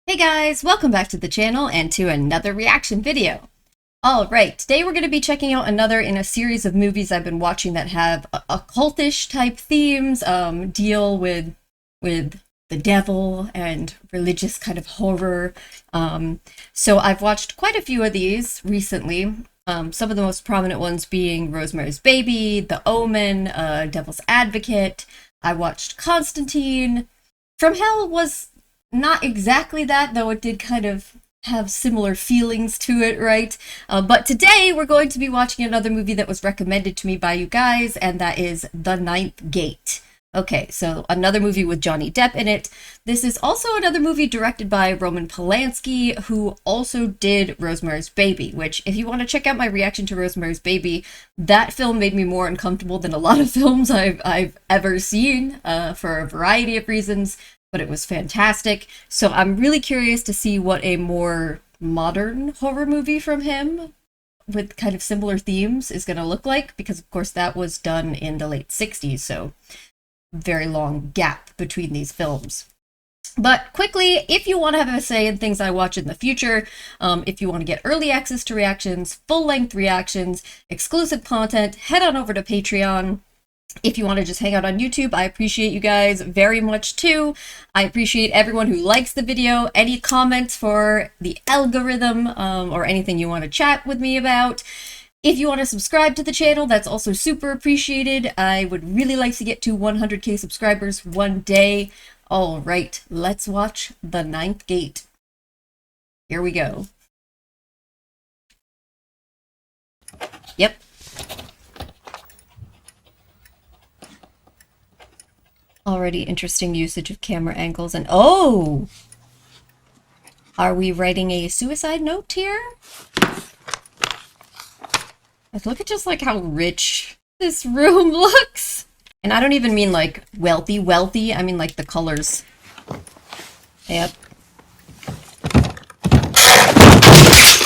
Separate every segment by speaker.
Speaker 1: Hey guys, welcome back to the channel and to another reaction video. Alright, today we're going to be checking out another in a series of movies I've been watching that have occultish type themes, deal with the devil and religious kind of horror. So I've watched quite a few of these recently. Some of the most prominent ones being Rosemary's Baby, The Omen, Devil's Advocate. I watched Constantine. From Hell was not exactly that, though it did kind of have similar feelings to it, right? But today we're going to be watching another movie that was recommended to me by you guys, and that is The Ninth Gate. Okay, so another movie with Johnny Depp in it. This is also another movie directed by Roman Polanski, who also did Rosemary's Baby, which, if you want to check out my reaction to Rosemary's Baby, that film made me more uncomfortable than a lot of films I've ever seen, for a variety of reasons. But it was fantastic. So I'm really curious to see what a more modern horror movie from him with kind of similar themes is going to look like, because of course that was done in the late 60s, so very long gap between these films. But quickly, if you want to have a say in things I watch in the future, if you want to get early access to reactions, full-length reactions, exclusive content, head on over to Patreon. If you want to just hang out on YouTube, I appreciate you guys very much too. I appreciate everyone who likes the video. Any comments for the algorithm, or anything you want to chat with me about. If you want to subscribe to the channel, that's also super appreciated. I would really like to get to 100k subscribers one day. All right, let's watch The Ninth Gate. Here we go. Yep. Already interesting usage of camera angles and oh! Are we writing a suicide note here? Look at just like how rich this room looks. And I don't even mean like wealthy, I mean like the colors. Yep.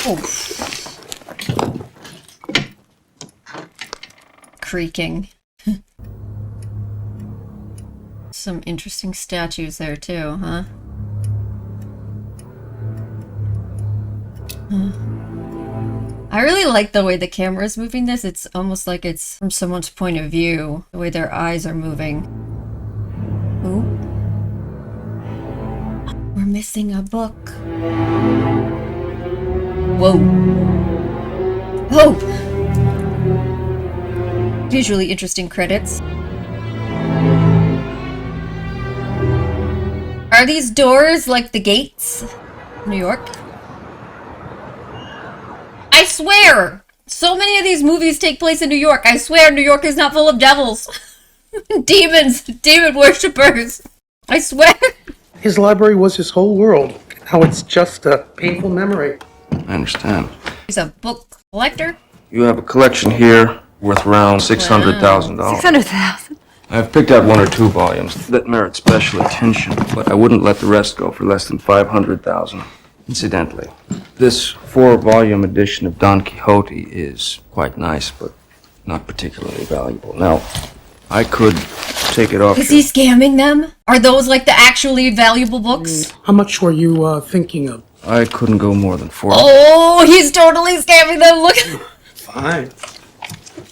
Speaker 1: Oh. Creaking. Some interesting statues there too, huh? I really like the way the camera is moving this. It's almost like it's from someone's point of view, the way their eyes are moving. Ooh. We're missing a book. Whoa. Oh! Visually interesting credits. Are these doors like the gates? New York? I swear! So many of these movies take place in New York. I swear New York is not full of devils. Demons. Demon worshippers. I swear.
Speaker 2: His library was his whole world. Now it's just a painful memory.
Speaker 3: I understand.
Speaker 1: He's a book collector?
Speaker 3: You have a collection here worth around $600,000.
Speaker 4: 600,000.
Speaker 3: I've picked out one or two volumes that merit special attention, but I wouldn't let the rest go for less than $500,000. Incidentally, this 4-volume edition of Don Quixote is quite nice, but not particularly valuable. Now, I could take it off.
Speaker 1: Is he scamming them? Are those like the actually valuable books?
Speaker 2: How much were you thinking of?
Speaker 3: I couldn't go more than 4.
Speaker 1: Oh, he's totally scamming them. Look.
Speaker 2: Fine.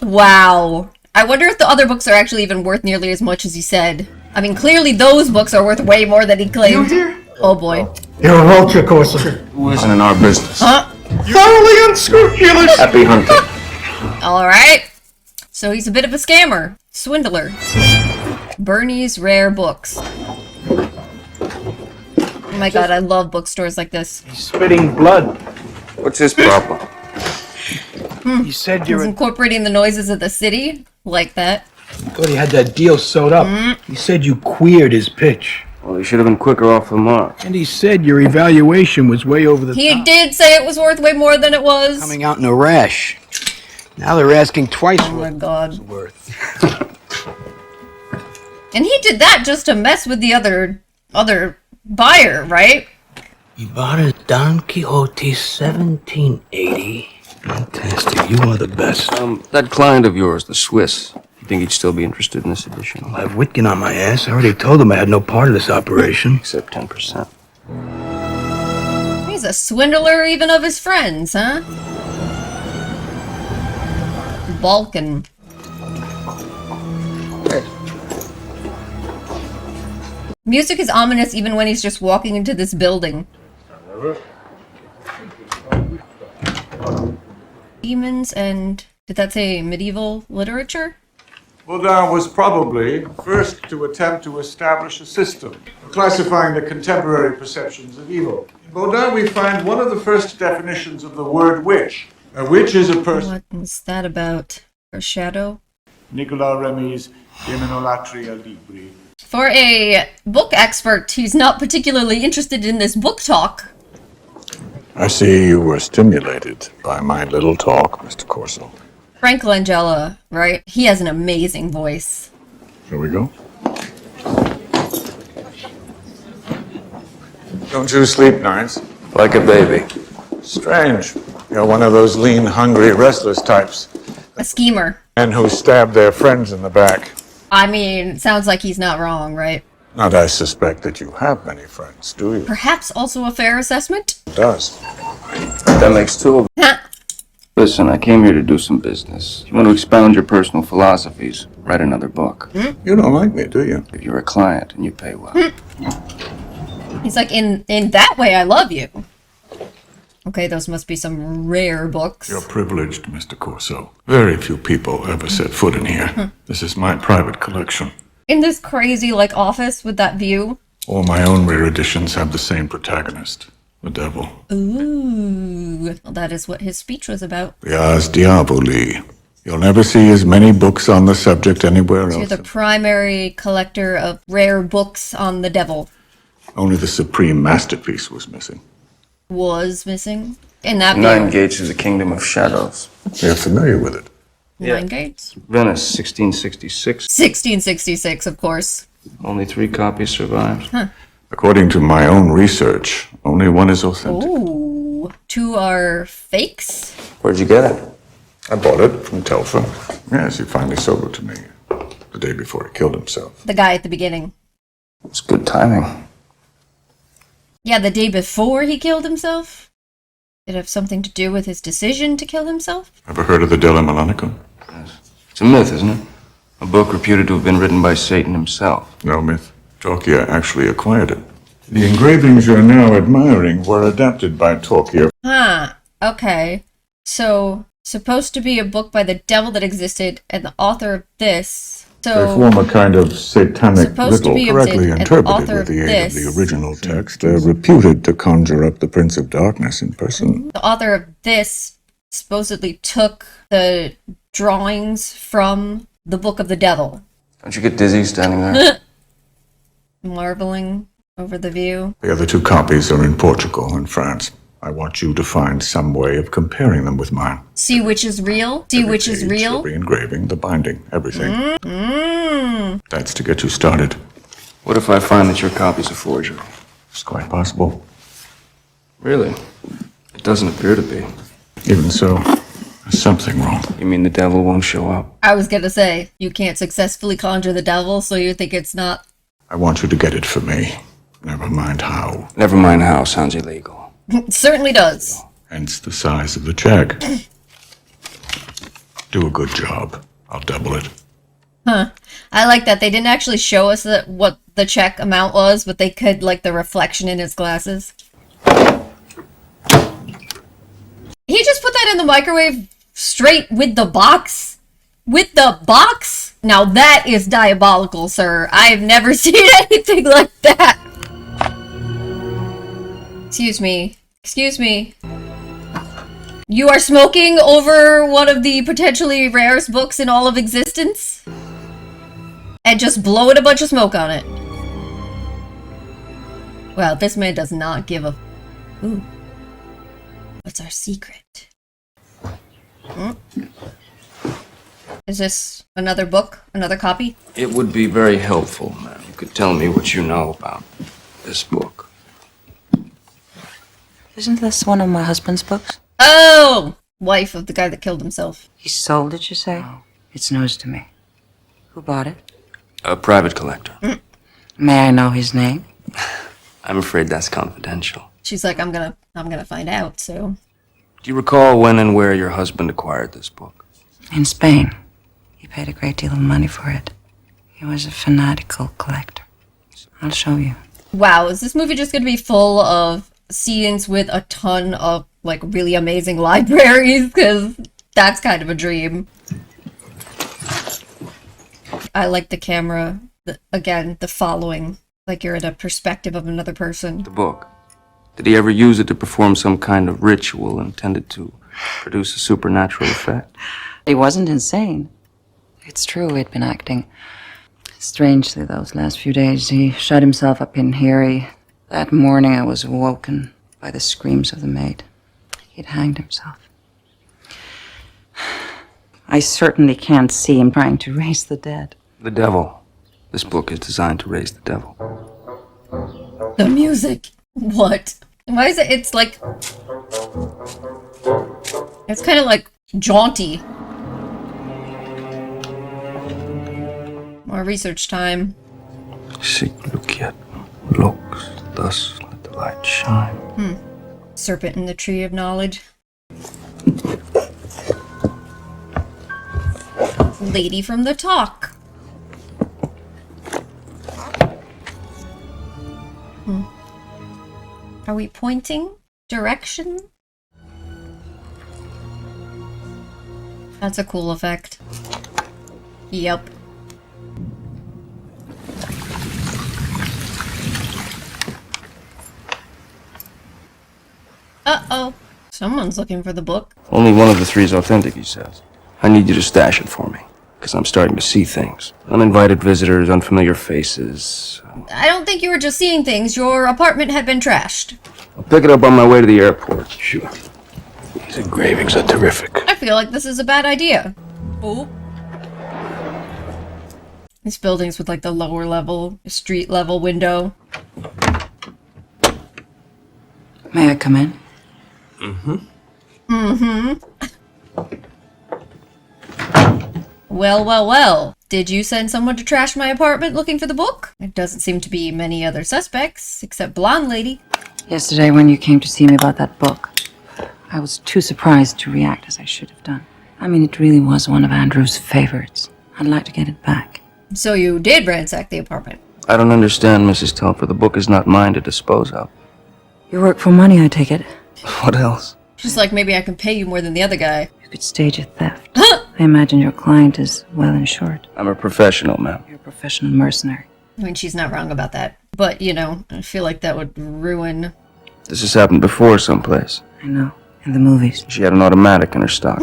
Speaker 1: Wow. I wonder if the other books are actually even worth nearly as much as he said. I mean, clearly those books are worth way more than he claimed.
Speaker 2: You here?
Speaker 1: Oh boy.
Speaker 2: You're a vulture courser.
Speaker 3: Who isn't in our business?
Speaker 1: Huh?
Speaker 2: Thoroughly unscrupulous.
Speaker 3: Happy hunting.
Speaker 1: Alright. So he's a bit of a scammer. Swindler. Bernie's Rare Books. Oh my god, I love bookstores like this.
Speaker 2: He's spitting blood.
Speaker 3: What's his problem?
Speaker 2: He said you're
Speaker 1: He's incorporating the noises of the city. Like that.
Speaker 2: Thought he had that deal sewed up. He said you queered his pitch.
Speaker 3: Well, he should have been quicker off the mark.
Speaker 2: And he said your evaluation was way over the
Speaker 1: He
Speaker 2: top.
Speaker 1: did say it was worth way more than it was.
Speaker 5: Coming out in a rash. Now they're asking twice
Speaker 1: Oh my god.
Speaker 5: worth.
Speaker 1: And he did that just to mess with the other buyer, right?
Speaker 5: You bought a Don Quixote 1780. Fantastic. You are the best.
Speaker 3: That client of yours, the Swiss, you think he'd still be interested in this edition?
Speaker 5: I have Witkin on my ass. I already told him I had no part of this operation.
Speaker 3: Except 10%.
Speaker 1: He's a swindler even of his friends, huh? Balkan. Music is ominous even when he's just walking into this building. Demons and... did that say medieval literature?
Speaker 4: Baudin was probably first to attempt to establish a system for classifying the contemporary perceptions of evil. In Baudin, we find one of the first definitions of the word witch. A witch is a person.
Speaker 1: What is that about? A shadow?
Speaker 4: Nicolas Remy's Demonolatria Libri.
Speaker 1: For a book expert who's not particularly interested in this book talk.
Speaker 4: I see you were stimulated by my little talk, Mr. Corso.
Speaker 1: Frank Langella, right? He has an amazing voice.
Speaker 4: Shall we go? Don't you sleep nights?
Speaker 3: Like a baby.
Speaker 4: Strange. You're one of those lean, hungry, restless types.
Speaker 1: A schemer.
Speaker 4: Men who stab their friends in the back.
Speaker 1: I mean, sounds like he's not wrong, right?
Speaker 4: Not I suspect that you have many friends, do you?
Speaker 1: Perhaps also a fair assessment?
Speaker 4: It does.
Speaker 3: That makes two of them. Listen, I came here to do some business. If you want to expound your personal philosophies, write another book.
Speaker 4: You don't like me, do you?
Speaker 3: If you're a client and you pay well.
Speaker 1: He's like, in that way, I love you. Okay, those must be some rare books.
Speaker 4: You're privileged, Mr. Corso. Very few people ever set foot in here. This is my private collection.
Speaker 1: In this crazy, like, office with that view.
Speaker 4: All my own rare editions have the same protagonist, the devil.
Speaker 1: Ooh. Well, that is what his speech was about.
Speaker 4: The Ars Diaboli. You'll never see as many books on the subject anywhere
Speaker 1: You're
Speaker 4: else.
Speaker 1: the primary collector of rare books on the devil.
Speaker 4: Only the supreme masterpiece was missing.
Speaker 1: Was missing. In that
Speaker 3: Nine
Speaker 1: view.
Speaker 3: Gates is the kingdom of shadows.
Speaker 4: You're familiar with it.
Speaker 1: Nine Gates.
Speaker 3: Venice, 1666.
Speaker 1: 1666, of course.
Speaker 3: Only 3 copies survived.
Speaker 4: According to my own research, only one is authentic.
Speaker 1: Ooh. 2 are fakes?
Speaker 3: Where'd you get it?
Speaker 4: I bought it from Telfer. Yes, he finally sold it to me the day before he killed himself.
Speaker 1: The guy at the beginning.
Speaker 3: It's good timing.
Speaker 1: Yeah, the day before he killed himself? Did it have something to do with his decision to kill himself?
Speaker 4: Ever heard of the Della Melonicum?
Speaker 3: Yes. It's a myth, isn't it? A book reputed to have been written by Satan himself.
Speaker 4: No myth. Torquia actually acquired it. The engravings you're now admiring were adapted by Torquia.
Speaker 1: Huh. Okay. So, supposed to be a book by the devil that existed, and the author of this...
Speaker 4: They
Speaker 1: So,
Speaker 4: form a kind of satanic
Speaker 1: Supposed to
Speaker 4: riddle,
Speaker 1: be
Speaker 4: correctly
Speaker 1: and the
Speaker 4: interpreted
Speaker 1: author
Speaker 4: with the
Speaker 1: of
Speaker 4: aid of
Speaker 1: this-
Speaker 4: the original text. They're reputed to conjure up the Prince of Darkness in person.
Speaker 1: the author of this supposedly took the drawings from the Book of the Devil.
Speaker 3: Don't you get dizzy standing there?
Speaker 1: Marveling over the view.
Speaker 4: The other 2 copies are in Portugal and France. I want you to find some way of comparing them with mine.
Speaker 1: See which is real? See
Speaker 4: Every
Speaker 1: which is
Speaker 4: page,
Speaker 1: real?
Speaker 4: Every engraving, the binding, everything.
Speaker 1: Mmm.
Speaker 4: That's to get you started.
Speaker 3: What if I find that your copy's a forgery?
Speaker 4: It's quite possible.
Speaker 3: Really? It doesn't appear to be.
Speaker 4: Even so, there's something wrong.
Speaker 3: You mean the devil won't show up?
Speaker 1: I was gonna say, you can't successfully conjure the devil, so you think it's not...
Speaker 4: I want you to get it for me. Never mind how.
Speaker 3: Never mind how, sounds illegal.
Speaker 1: It certainly does.
Speaker 4: Hence the size of the check. Do a good job. I'll double it.
Speaker 1: Huh. I like that. They didn't actually show us what the check amount was, but they could, like, the reflection in his glasses. He just put that in the microwave straight with the box? With the box? Now that is diabolical, sir. I have never seen anything like that. Excuse me. Excuse me. You are smoking over one of the potentially rarest books in all of existence? And just blowing a bunch of smoke on it. Well, this man does not give a... Ooh. What's our secret? Hmm? Is this another book? Another copy?
Speaker 3: It would be very helpful, ma'am. You could tell me what you know about this book.
Speaker 6: Isn't this one of my husband's books?
Speaker 1: Oh! Wife of the guy that killed himself.
Speaker 6: He sold it, you say? It's news to me. Who bought it?
Speaker 3: A private collector.
Speaker 6: May I know his name?
Speaker 3: I'm afraid that's confidential.
Speaker 1: She's like, I'm gonna find out, so.
Speaker 3: Do you recall when and where your husband acquired this book?
Speaker 6: In Spain. He paid a great deal of money for it. He was a fanatical collector. I'll show you.
Speaker 1: Wow, is this movie just gonna be full of scenes with a ton of, like, really amazing libraries? Because that's kind of a dream. I like the camera, again, the following. Like you're in a perspective of another person.
Speaker 3: The book. Did he ever use it to perform some kind of ritual intended to produce a supernatural effect?
Speaker 6: He wasn't insane. It's true he'd been acting. Strangely, those last few days, he shut himself up in here. That morning I was awoken by the screams of the maid. He'd hanged himself. I certainly can't see him trying to raise the dead.
Speaker 3: The devil. This book is designed to raise the devil.
Speaker 1: The music. What? Why is it? It's like... It's kind of like jaunty. More research time.
Speaker 3: Sic luciat lux, thus let the light shine.
Speaker 1: Serpent in the Tree of Knowledge. Lady from the Talk. Are we pointing? Direction? That's a cool effect. Yep. Uh-oh. Someone's looking for the book.
Speaker 3: Only one of the three is authentic, he says. I need you to stash it for me, because I'm starting to see things. Uninvited visitors, unfamiliar faces.
Speaker 1: I don't think you were just seeing things. Your apartment had been trashed.
Speaker 3: I'll pick it up on my way to the airport.
Speaker 5: Sure. These engravings are terrific.
Speaker 1: I feel like this is a bad idea. Oh. These buildings with like the lower level, street level window.
Speaker 6: May I come in?
Speaker 1: Well, well, well. Did you send someone to trash my apartment looking for the book? There doesn't seem to be many other suspects, except Blonde Lady.
Speaker 6: Yesterday when you came to see me about that book, I was too surprised to react as I should have done. I mean, it really was one of Andrew's favorites. I'd like to get it back.
Speaker 1: So you did ransack the apartment.
Speaker 3: I don't understand, Mrs. Telfer. The book is not mine to dispose of.
Speaker 6: You work for money, I take it.
Speaker 3: What else?
Speaker 1: She's like, maybe I can pay you more than the other guy.
Speaker 6: You could stage a theft. I imagine your client is well insured.
Speaker 3: I'm a professional, ma'am.
Speaker 6: You're a professional mercenary.
Speaker 1: I mean, she's not wrong about that. But, you know, I feel like that would ruin...
Speaker 3: This has happened before someplace.
Speaker 6: I know. In the movies.
Speaker 3: She had an automatic in her stock.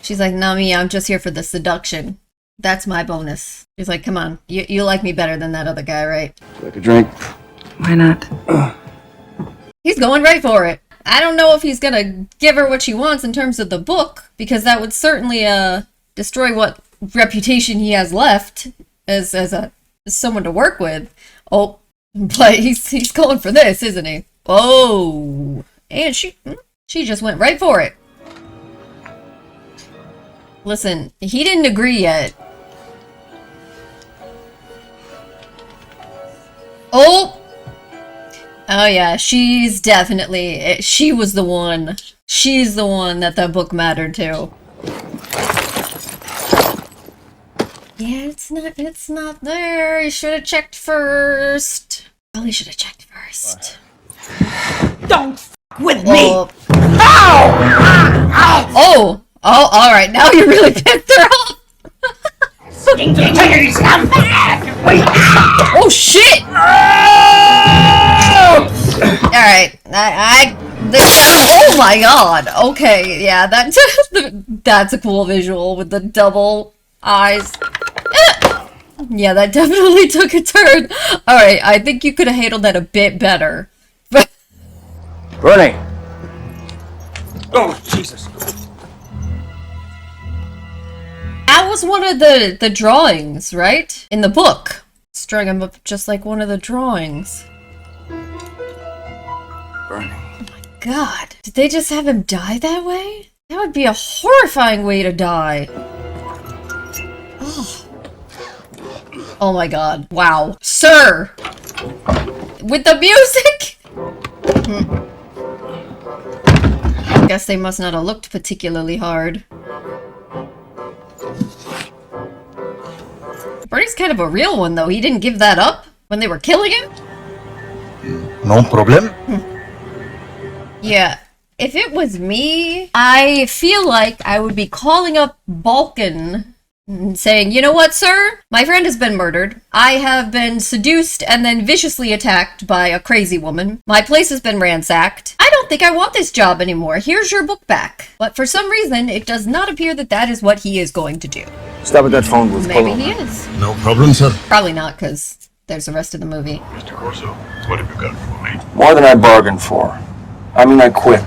Speaker 1: She's like, nah, me, I'm just here for the seduction. That's my bonus. She's like, come on, you like me better than that other guy, right?
Speaker 3: Like a drink?
Speaker 6: Why not?
Speaker 1: He's going right for it. I don't know if he's gonna give her what she wants in terms of the book, because that would certainly destroy what reputation he has left as someone to work with. Oh, but he's going for this, isn't he? Oh, and she just went right for it. Listen, he didn't agree yet. Oh! Oh yeah, she's definitely... She was the one. She's the one that the book mattered to. Yeah, it's not there. You should have checked first. Probably should have checked first.
Speaker 7: Don't f with me!
Speaker 1: Oh. Oh! Oh, alright, now you really pissed her off! Oh shit! Alright, oh my god! Okay, yeah, that's a cool visual with the double eyes. Yeah, that definitely took a turn. Alright, I think you could have handled that a bit better.
Speaker 3: Bernie! Oh, Jesus.
Speaker 1: That was one of the drawings, right? In the book. Strung him up just like one of the drawings.
Speaker 3: Bernie.
Speaker 1: Oh my god. Did they just have him die that way? That would be a horrifying way to die. Oh. Oh my god. Wow. Sir! With the music? Guess they must not have looked particularly hard. Bernie's kind of a real one, though. He didn't give that up when they were killing him?
Speaker 5: No problem.
Speaker 1: Yeah. If it was me, I feel like I would be calling up Balkan and saying, you know what, sir? My friend has been murdered. I have been seduced and then viciously attacked by a crazy woman. My place has been ransacked. I don't think I want this job anymore. Here's your book back. But for some reason, it does not appear that that is what he is going to do.
Speaker 3: Stop at that phone booth.
Speaker 1: Maybe he is.
Speaker 5: No problem, sir.
Speaker 1: Probably not, because there's the rest of the movie.
Speaker 8: Mr. Corso, what have you got for me?
Speaker 3: More than I bargained for. I mean, I quit.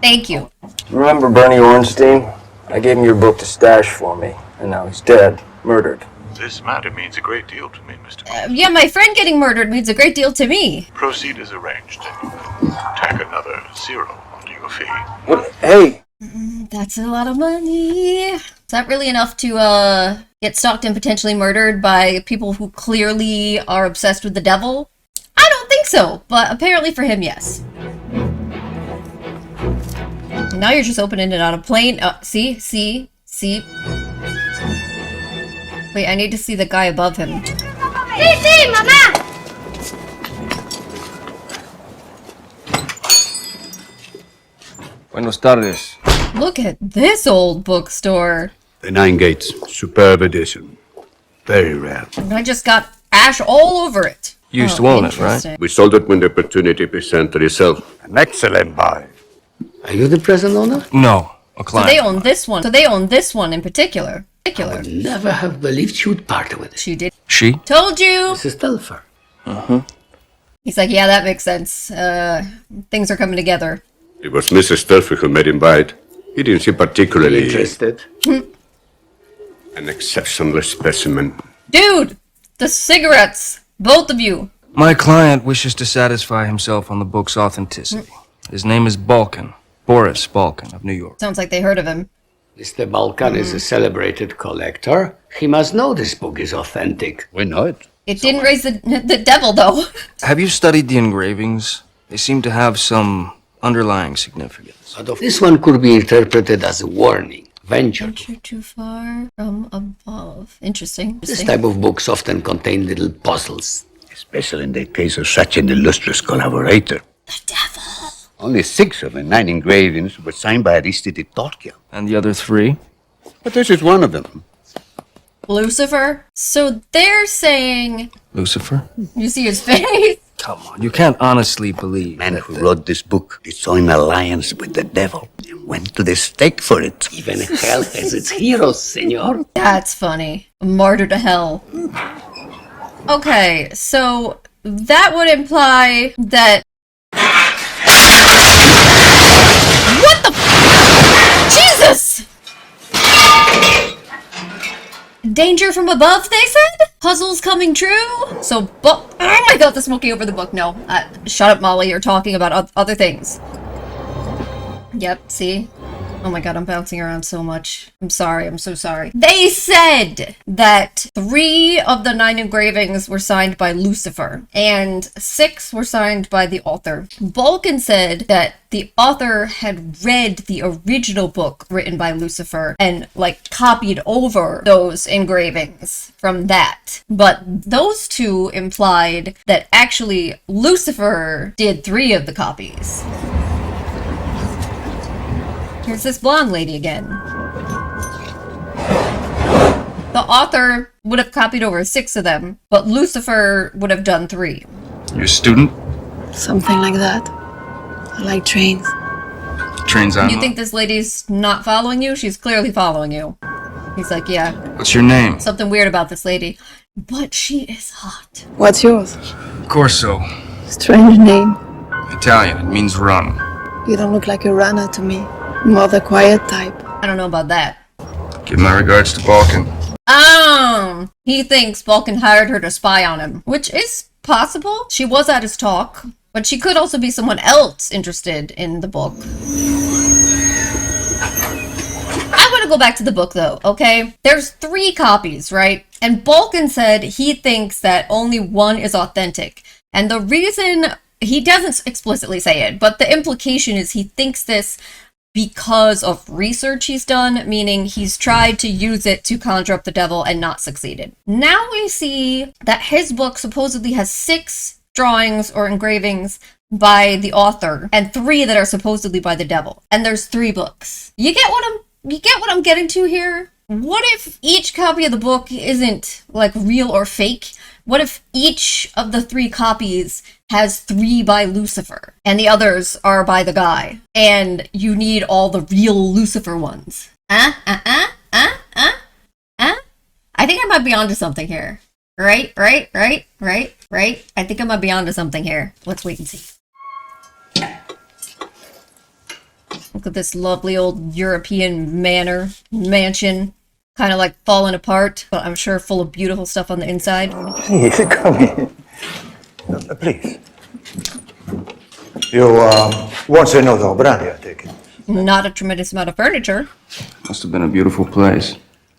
Speaker 1: Thank you.
Speaker 3: Remember Bernie Ornstein? I gave him your book to stash for me, and now he's dead, murdered.
Speaker 8: This matter means a great deal to me, Mr. Corso.
Speaker 1: Yeah, my friend getting murdered means a great deal to me.
Speaker 8: Proceed as arranged, and you can tack another zero onto your fee.
Speaker 3: What? Hey!
Speaker 1: That's a lot of money. Is that really enough to, get stalked and potentially murdered by people who clearly are obsessed with the devil? I don't think so, but apparently for him, yes. Now you're just opening it on a plane. See? Wait, I need to see the guy above him.
Speaker 9: Sí, mamá.
Speaker 3: Buenos tardes.
Speaker 1: Look at this old bookstore.
Speaker 5: The Nine Gates, superb edition. Very rare.
Speaker 1: And I just got ash all over it.
Speaker 3: You used to own it, right?
Speaker 1: Interesting.
Speaker 10: We sold it when the opportunity presented itself.
Speaker 5: An excellent buy. Are you the present owner?
Speaker 3: No, a
Speaker 1: So
Speaker 3: client.
Speaker 1: they own this one. So they own this one in particular.
Speaker 5: Never have believed she would part with it.
Speaker 1: She did.
Speaker 3: She?
Speaker 1: Told you.
Speaker 5: Mrs. Telfer.
Speaker 1: He's like, yeah, that makes sense. Things are coming together.
Speaker 10: It was Mrs. Sturfer who made him buy it. He didn't seem particularly
Speaker 5: Interested?
Speaker 10: an exceptional specimen.
Speaker 1: Dude, the cigarettes. Both of you.
Speaker 3: My client wishes to satisfy himself on the book's authenticity. His name is Balkan. Boris Balkan of New York.
Speaker 1: Sounds like they heard of him.
Speaker 5: Mr. Balkan is a celebrated collector. He must know this book is authentic.
Speaker 10: We know it.
Speaker 1: It didn't raise the devil, though.
Speaker 3: Have you studied the engravings? They seem to have some underlying significance.
Speaker 5: But this one could be interpreted as a warning. Venture.
Speaker 1: Venture too far from above. Interesting.
Speaker 5: This type of books often contain little puzzles.
Speaker 10: Especially in the case of such an illustrious collaborator.
Speaker 1: The devil.
Speaker 10: Only 6 of the 9 engravings were signed by Aristide Torquil.
Speaker 3: And the other 3?
Speaker 10: But this is one of them.
Speaker 1: Lucifer. So they're saying...
Speaker 3: Lucifer?
Speaker 1: You see his face?
Speaker 3: Come on, you can't honestly believe
Speaker 10: The man
Speaker 3: that
Speaker 10: who wrote this book is so in alliance with the devil and went to the stake for it.
Speaker 5: Even hell has its heroes, senor.
Speaker 1: That's funny. A martyr to hell. Okay, so that would imply that... What the Jesus! Danger from above, they said? Puzzles coming true? So, oh my god, the smoking over the book. No. Shut up, Molly. You're talking about other things. Yep, see? Oh my god, I'm bouncing around so much. I'm sorry, I'm so sorry. They said that 3 of the 9 engravings were signed by Lucifer, and 6 were signed by the author. Balkan said that the author had read the original book written by Lucifer and, like, copied over those engravings from that. But those 2 implied that actually Lucifer did 3 of the copies. Here's this blonde lady again. The author would have copied over 6 of them, but Lucifer would have done 3.
Speaker 3: Your student?
Speaker 11: Something like that. I like trains.
Speaker 3: Trains on.
Speaker 1: You think this lady's not following you? She's clearly following you. He's like, yeah,
Speaker 3: What's your name?
Speaker 1: something weird about this lady. But she is hot.
Speaker 11: What's yours?
Speaker 3: Corso.
Speaker 11: Strange name.
Speaker 3: Italian. It means run.
Speaker 11: You don't look like a runner to me. More the quiet type.
Speaker 1: I don't know about that.
Speaker 3: Give my regards to Balkan.
Speaker 1: He thinks Balkan hired her to spy on him, which is possible. She was at his talk, but she could also be someone else interested in the book. I want to go back to the book though, okay? There's 3 copies, right? And Balkan said he thinks that only 1 is authentic. And the reason, he doesn't explicitly say it, but the implication is he thinks this because of research he's done, meaning he's tried to use it to conjure up the devil and not succeeded. Now we see that his book supposedly has 6 drawings or engravings by the author and 3 that are supposedly by the devil. And there's 3 books. You get what I'm getting to here? What if each copy of the book isn't like real or fake? What if each of the 3 copies has 3 by Lucifer and the others are by the guy, and you need all the real Lucifer ones? I think I might be onto something here. Right? I think I might be onto something here. Let's wait and see. Look at this lovely old European mansion. Kind of like falling apart, but I'm sure full of beautiful stuff on the inside.
Speaker 5: Please, come in. Please. You won't say no to a brandy, I take it.
Speaker 1: Not a tremendous amount of furniture.
Speaker 3: Must have been a beautiful place.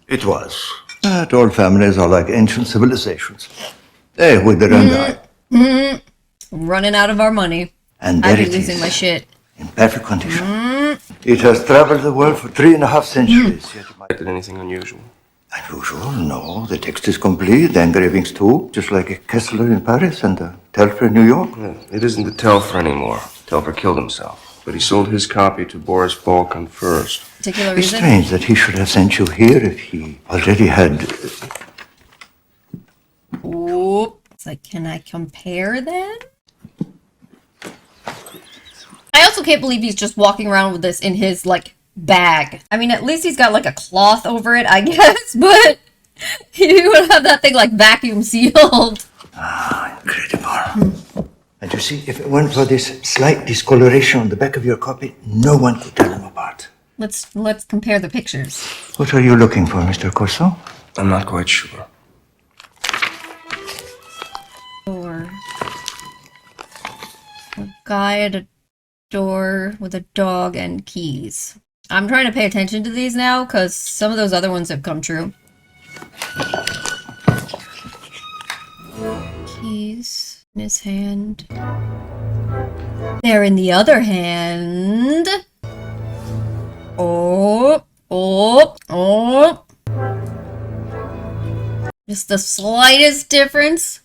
Speaker 5: It was. But old families are like ancient civilizations. They wither and die.
Speaker 1: Running out of our money.
Speaker 5: And
Speaker 1: I'd
Speaker 5: there
Speaker 1: be
Speaker 5: it
Speaker 1: losing
Speaker 5: is,
Speaker 1: my shit.
Speaker 5: in perfect condition. It has traveled the world for 3.5 centuries. Yet it might...
Speaker 3: Did anything unusual?
Speaker 5: Unusual? No. The text is complete, the engravings too. Just like a Kessler in Paris and a Telfer in New York.
Speaker 3: Yeah, it isn't the Telfer anymore. Telfer killed himself. But he sold his copy to Boris Balkan first.
Speaker 1: Particular
Speaker 5: It's
Speaker 1: reason?
Speaker 5: strange that he should have sent you here if he already had...
Speaker 1: Oop. It's like, can I compare then? I also can't believe he's just walking around with this in his, like, bag. I mean, at least he's got, like, a cloth over it, I guess, but you would have that thing, like, vacuum sealed.
Speaker 5: Ah, incredible. And you see, if it weren't for this slight discoloration on the back of your copy, no one could tell them apart.
Speaker 1: Let's compare the pictures.
Speaker 5: What are you looking for, Mr. Corso?
Speaker 3: I'm not quite sure.
Speaker 1: Or a guy at a door with a dog and keys. I'm trying to pay attention to these now because some of those other ones have come true. Keys in his hand. There in the other hand. Oh. Just the slightest difference.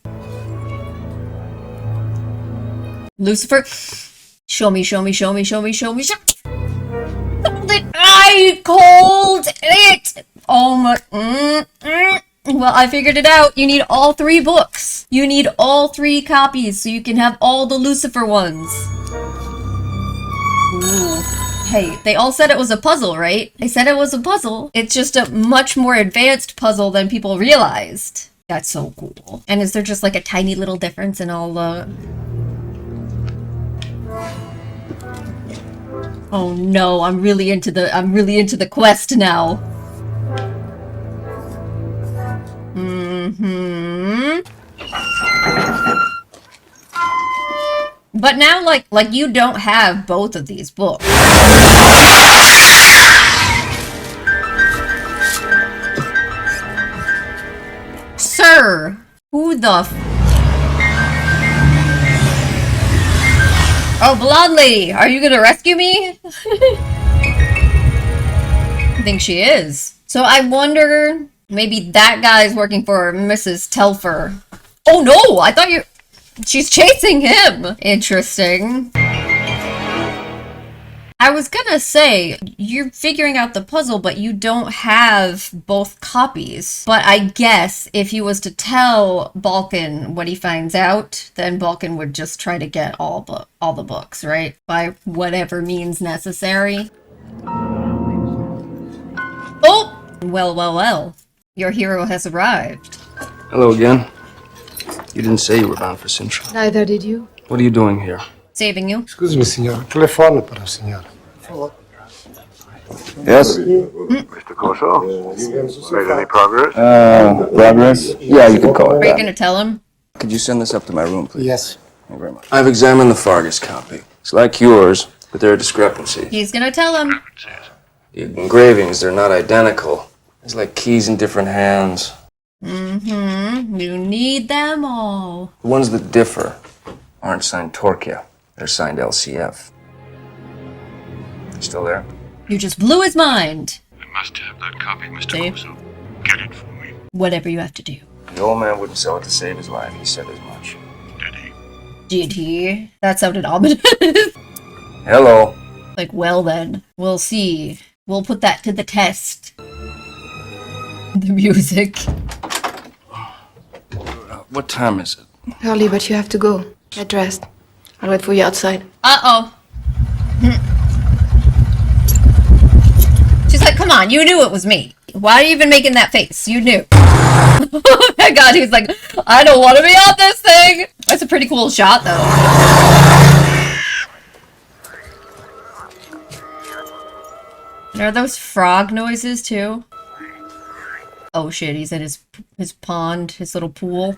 Speaker 1: Lucifer. Show me. Hold it. I called it. Oh my. Well, I figured it out. You need all 3 books. You need all 3 copies so you can have all the Lucifer ones. Ooh. Hey, they all said it was a puzzle, right? They said it was a puzzle. It's just a much more advanced puzzle than people realized. That's so cool. And is there just like a tiny little difference in all the... Oh no, I'm really into the quest now. But now, like you don't have both of these books. Sir, who the Oh, blonde lady, are you gonna rescue me? I think she is. So I wonder, maybe that guy's working for Mrs. Telfer. Oh no, I thought you... She's chasing him. Interesting. I was gonna say, you're figuring out the puzzle, but you don't have both copies. But I guess if he was to tell Balkan what he finds out, then Balkan would just try to get all the books, right? By whatever means necessary. Oh! Well. Your hero has arrived.
Speaker 3: Hello again. You didn't say you were bound for Sintra.
Speaker 11: Neither did you.
Speaker 3: What are you doing here?
Speaker 1: Saving you.
Speaker 2: Scusi, signora. Telefono per la signora.
Speaker 3: Yes?
Speaker 8: Mr. Corso, made any progress?
Speaker 3: Progress? Yeah, you could call it
Speaker 1: Are you gonna tell him?
Speaker 3: Could you send this up to my room, please?
Speaker 2: Yes.
Speaker 3: Thank you very much. I've examined the Fargus copy. It's like yours, but there are discrepancies.
Speaker 1: He's gonna tell him.
Speaker 3: The engravings, they're not identical. It's like keys in different hands.
Speaker 1: You need them all.
Speaker 3: The ones that differ aren't signed Torquia. They're signed LCF. Still there?
Speaker 1: You just blew his mind.
Speaker 8: I must have that copy, Mr.
Speaker 1: See?
Speaker 8: Russo. Get it for me.
Speaker 1: Whatever you have to do.
Speaker 3: The old man wouldn't sell it to save his life. He said as much.
Speaker 8: Did he?
Speaker 1: Did he? That sounded ominous.
Speaker 3: Hello.
Speaker 1: Like, well then, we'll see. We'll put that to the test. The music.
Speaker 3: What time is it?
Speaker 11: Early, but you have to go. Get dressed. I'll wait for you outside.
Speaker 1: Uh-oh. She's like, come on, you knew it was me. Why are you even making that face? You knew. Oh my god, he's like, I don't want to be on this thing. That's a pretty cool shot, though. And are those frog noises, too? Oh shit, he's in his pond, his little pool.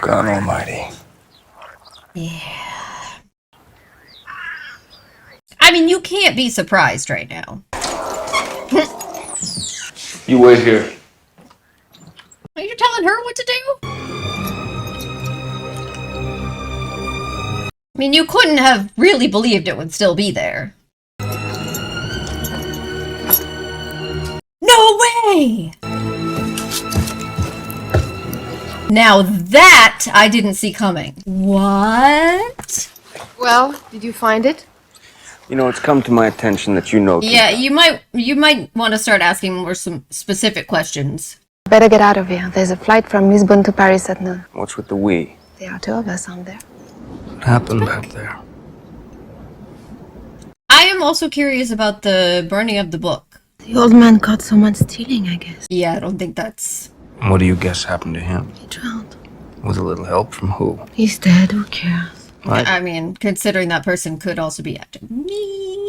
Speaker 3: God almighty.
Speaker 1: Yeah. I mean, you can't be surprised right now.
Speaker 3: You wait here.
Speaker 1: Are you telling her what to do? I mean, you couldn't have really believed it would still be there. No way! Now that I didn't see coming. What?
Speaker 11: Well, did you find it?
Speaker 3: You know, it's come to my attention that you know.
Speaker 1: Yeah, you might want to start asking more some specific questions.
Speaker 11: Better get out of here. There's a flight from Lisbon to Paris at noon.
Speaker 3: What's with the we?
Speaker 11: There are two of us on there.
Speaker 3: What happened back there?
Speaker 1: I am also curious about the burning of the book.
Speaker 11: The old man caught someone stealing, I guess.
Speaker 1: Yeah, I don't think that's...
Speaker 3: What do you guess happened to him?
Speaker 11: He drowned.
Speaker 3: With a little help from who?
Speaker 11: He's dead, who cares?
Speaker 1: I mean, considering that person could also be acting.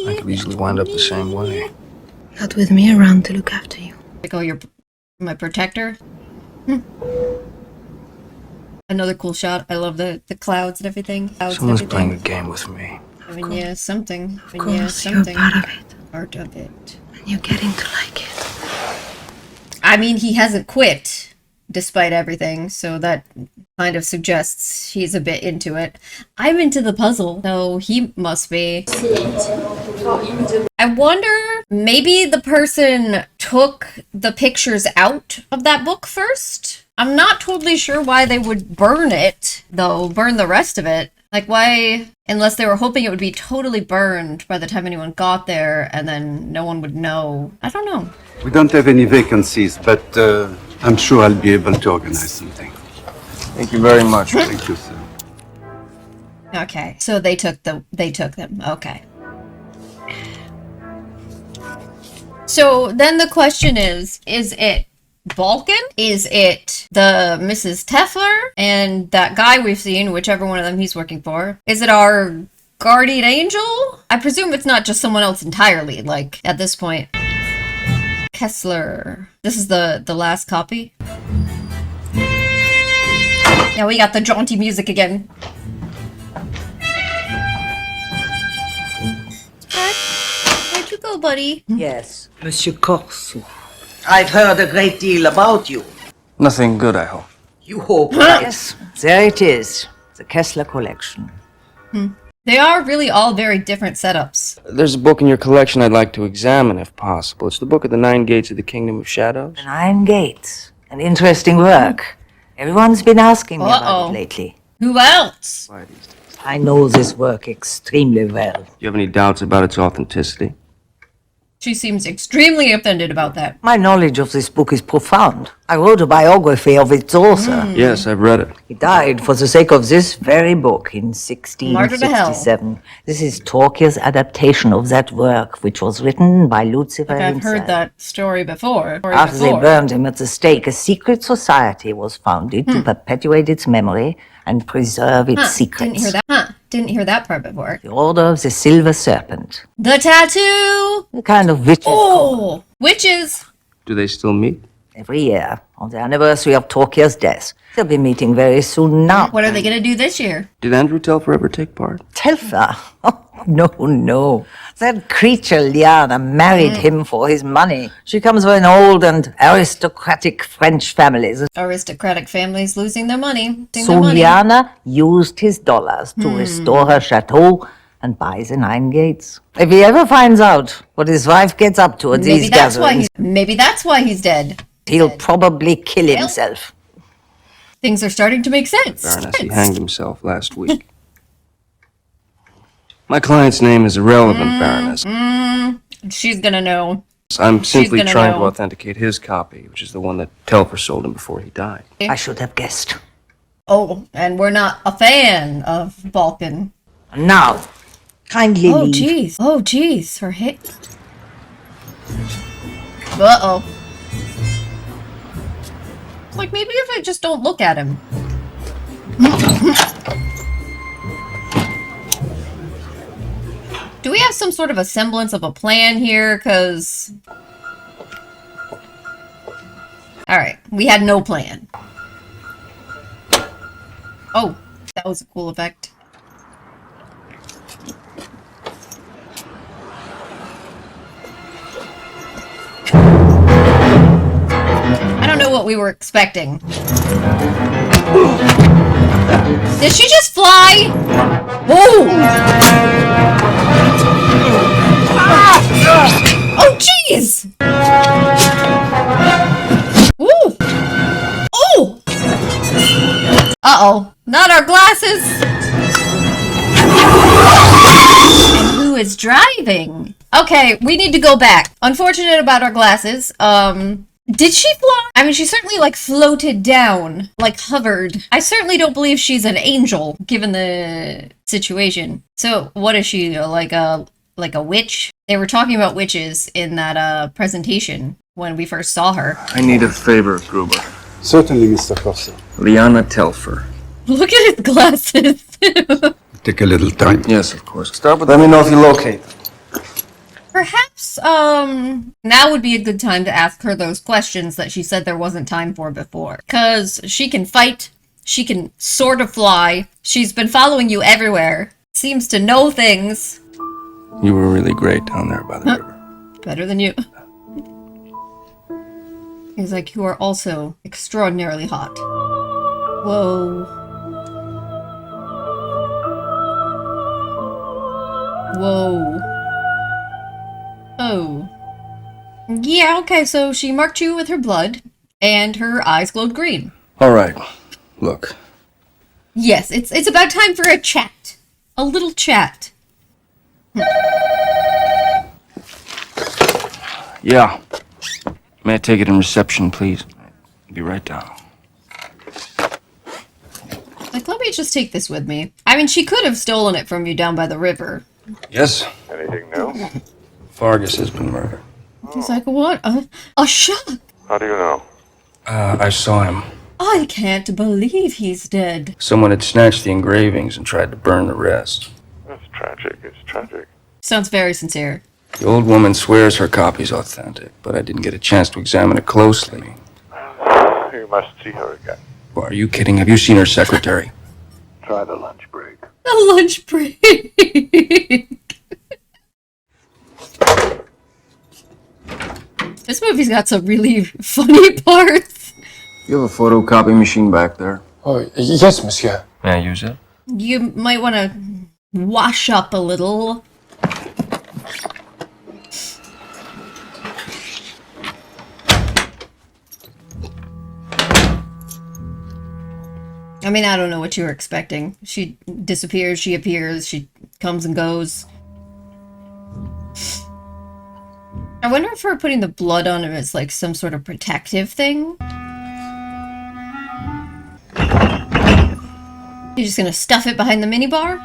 Speaker 3: I could easily wind up the same way.
Speaker 11: Not with me around to look after you.
Speaker 1: Like, oh, you're my protector? Another cool shot. I love the clouds and everything.
Speaker 3: Someone's playing a game with me.
Speaker 1: I mean, yeah, something.
Speaker 11: Of course, you're part of it.
Speaker 1: Part of it.
Speaker 11: And you're getting to like it.
Speaker 1: I mean, he hasn't quit, despite everything, so that kind of suggests he's a bit into it. I'm into the puzzle, so he must be. I wonder, maybe the person took the pictures out of that book first? I'm not totally sure why they would burn it, though, burn the rest of it. Like, why, unless they were hoping it would be totally burned by the time anyone got there, and then no one would know. I don't know.
Speaker 10: We don't have any vacancies, but I'm sure I'll be able to organize something.
Speaker 3: Thank you very much.
Speaker 10: Thank you, sir.
Speaker 1: Okay, so they took them. Okay. So then the question is it Balkan? Is it the Mrs. Tefler and that guy we've seen, whichever one of them he's working for? Is it our guardian angel? I presume it's not just someone else entirely, like, at this point. Kessler. This is the last copy. Yeah, we got the jaunty music again. Where'd you go, buddy?
Speaker 7: Yes, Monsieur Corso. I've heard a great deal about you.
Speaker 3: Nothing good, I hope.
Speaker 7: You hope. Yes, there it is. The Kessler collection.
Speaker 1: They are really all very different setups.
Speaker 3: There's a book in your collection I'd like to examine, if possible. It's the book of the 9 Gates of the Kingdom of Shadows.
Speaker 7: The 9 Gates. An interesting work. Everyone's been asking me about it lately.
Speaker 1: Who else?
Speaker 3: Why these days?
Speaker 7: I know this work extremely well.
Speaker 3: Do you have any doubts about its authenticity?
Speaker 1: She seems extremely offended about that.
Speaker 7: My knowledge of this book is profound. I wrote a biography of its author.
Speaker 3: Yes, I've read it.
Speaker 7: He died for the sake of this very book in
Speaker 1: Martyr to hell.
Speaker 7: 1667. This is Torquia's adaptation of that work, which was written by Lucifer
Speaker 1: Like, I've
Speaker 7: himself.
Speaker 1: heard that story before.
Speaker 7: After they burned him at the stake, a secret society was founded to perpetuate its memory and preserve its secrets.
Speaker 1: Didn't hear that. Didn't hear that part before.
Speaker 7: The Order of the Silver Serpent.
Speaker 1: The tattoo.
Speaker 7: The kind of witches.
Speaker 1: Oh, witches.
Speaker 3: Do they still meet?
Speaker 7: every year on the anniversary of Tokyo's death. They'll be meeting very soon now.
Speaker 1: What are they going to do this year?
Speaker 3: Did Andrew Telfer ever take part?
Speaker 7: Telfer? Oh, no. That creature Liana married him for his money. She comes of an old and aristocratic French family.
Speaker 1: Aristocratic families losing their money.
Speaker 7: So Liana used his dollars to restore her chateau and buy the 9 gates. If he ever finds out what his wife gets up to at these gatherings,
Speaker 1: maybe that's why he's dead.
Speaker 7: He'll probably kill himself.
Speaker 1: Things are starting to make sense.
Speaker 3: Baroness, he hanged himself last week. My client's name is irrelevant, Baroness.
Speaker 1: She's gonna know.
Speaker 3: I'm simply trying to
Speaker 1: know.
Speaker 3: authenticate his copy, which is the one that Telfer sold him before he died.
Speaker 7: I should have guessed.
Speaker 1: Oh, and we're not a fan of Balkan.
Speaker 7: Now, kindly leave.
Speaker 1: Oh, jeez. Her hit. Uh-oh. It's like, maybe if I just don't look at him. Do we have some sort of a semblance of a plan here? Because... Alright, we had no plan. Oh, that was a cool effect. I don't know what we were expecting. Did she just fly? Oh! Oh, jeez! Ooh! Oh! Uh-oh. Not our glasses! And who is driving? Okay, we need to go back. Unfortunate about our glasses. Did she fly? I mean, she certainly, like, floated down. Like, hovered. I certainly don't believe she's an angel, given the situation. So, what is she, like a witch? They were talking about witches in that, presentation when we first saw her.
Speaker 3: I need a favor, Gruber.
Speaker 12: Certainly, Mr. Corso.
Speaker 3: Liana Telfer.
Speaker 1: Look at his glasses.
Speaker 10: Take a little time.
Speaker 3: Yes, of course. Start with let me know if you locate them.
Speaker 1: Perhaps, now would be a good time to ask her those questions that she said there wasn't time for before. 'Cause she can fight, she can sort of fly, she's been following you everywhere, seems to know things.
Speaker 3: You were really great down there by the river.
Speaker 1: Better than you. He's like, you are also extraordinarily hot. Whoa. Whoa. Oh. Yeah, okay, so she marked you with her blood, and her eyes glowed green.
Speaker 3: All right. Look.
Speaker 1: Yes, it's about time for a chat. A little chat.
Speaker 3: Yeah. May I take it in reception, please? Be right down.
Speaker 1: Like, let me just take this with me. I mean, she could have stolen it from you down by the river.
Speaker 3: Yes.
Speaker 8: Anything new?
Speaker 3: Vargas has been murdered.
Speaker 1: He's like, what? A shock!
Speaker 8: How do you know?
Speaker 3: I saw him.
Speaker 1: I can't believe he's dead.
Speaker 3: Someone had snatched the engravings and tried to burn the rest.
Speaker 8: It's tragic. It's tragic.
Speaker 1: Sounds very sincere.
Speaker 3: The old woman swears her copy's authentic, but I didn't get a chance to examine it closely.
Speaker 8: You must see her again.
Speaker 3: Well, are you kidding? Have you seen her secretary?
Speaker 8: Try the lunch break.
Speaker 1: The lunch break! This movie's got some really funny parts.
Speaker 3: You have a photocopy machine back there?
Speaker 12: Oh, yes, monsieur.
Speaker 3: May I use it?
Speaker 1: You might want to wash up a little. I mean, I don't know what you were expecting. She disappears, she appears, she comes and goes. I wonder if her putting the blood on him is like some sort of protective thing. You're just gonna stuff it behind the minibar?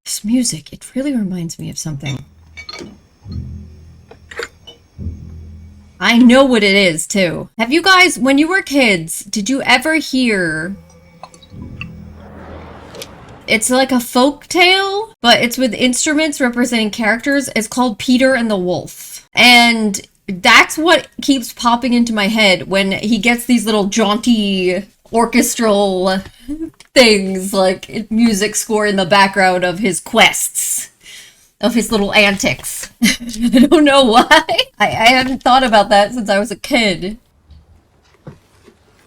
Speaker 1: This music, it really reminds me of something. I know what it is, too. Have you guys, when you were kids, did you ever hear... It's like a folk tale, but it's with instruments representing characters. It's called Peter and the Wolf. And that's what keeps popping into my head when he gets these little jaunty orchestral things, like music score in the background of his quests, of his little antics. I don't know why. I hadn't thought about that since I was a kid.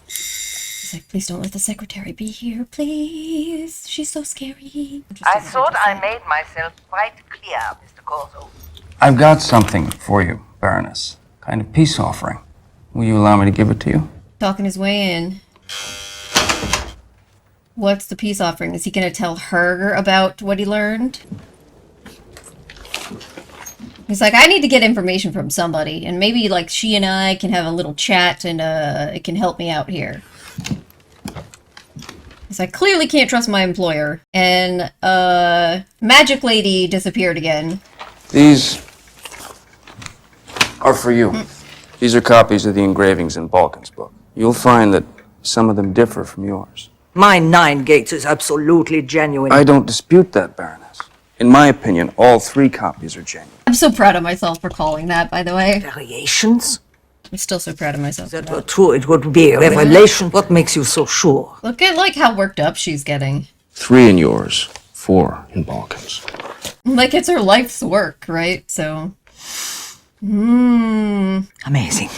Speaker 1: He's like, please don't let the secretary be here, please. She's so scary.
Speaker 7: I thought I made myself quite clear, Mr. Corso.
Speaker 3: I've got something for you, Baroness. Kind of peace offering. Will you allow me to give it to you?
Speaker 1: Talking his way in. What's the peace offering? Is he going to tell her about what he learned? He's like, I need to get information from somebody, and maybe like she and I can have a little chat, and it can help me out here. Because I clearly can't trust my employer. And Magic Lady disappeared again.
Speaker 3: These are for you. These are copies of the engravings in Balkan's book. You'll find that some of them differ from yours.
Speaker 7: My 9 Gates is absolutely genuine.
Speaker 3: I don't dispute that, Baroness. In my opinion, all 3 copies are genuine.
Speaker 1: I'm so proud of myself for calling that, by the way.
Speaker 7: Variations?
Speaker 1: I'm still so proud of myself.
Speaker 7: If that were true, it would be a revelation. What makes you so sure?
Speaker 1: Look at like how worked up she's getting.
Speaker 3: 3 in yours, 4 in Balkan's.
Speaker 1: Like it's her life's work, right? So...
Speaker 7: Amazing.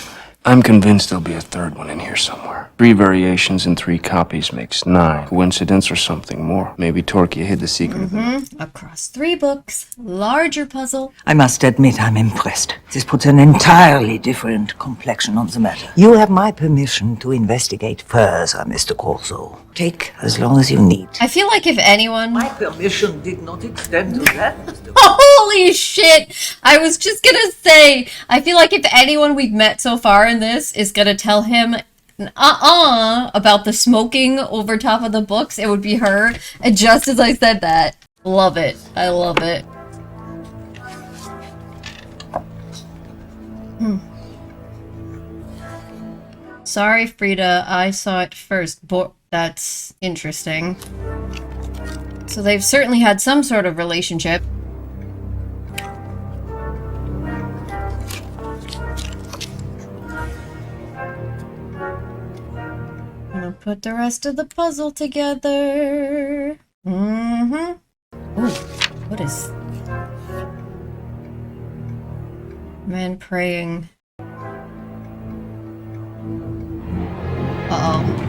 Speaker 3: I'm convinced there'll be a 3rd one in here somewhere. 3 variations and 3 copies makes 9. Coincidence or something more? Maybe Torquia hid the secret of them.
Speaker 1: Across 3 books, larger puzzle.
Speaker 7: I must admit I'm impressed. This puts an entirely different complexion on the matter. You have my permission to investigate further, Mr. Corso. Take as long as you need.
Speaker 1: I feel like if anyone...
Speaker 7: My permission did not extend to that, Mr.
Speaker 1: Holy shit! I was just gonna say, I feel like if anyone we've met so far in this is gonna tell him about the smoking over top of the books, it would be her. And just as I said that, love it. I love it. Sorry, Frida, I saw it first. That's interesting. So they've certainly had some sort of relationship. I'm gonna put the rest of the puzzle together. Ooh, what is... Man praying. Uh-oh.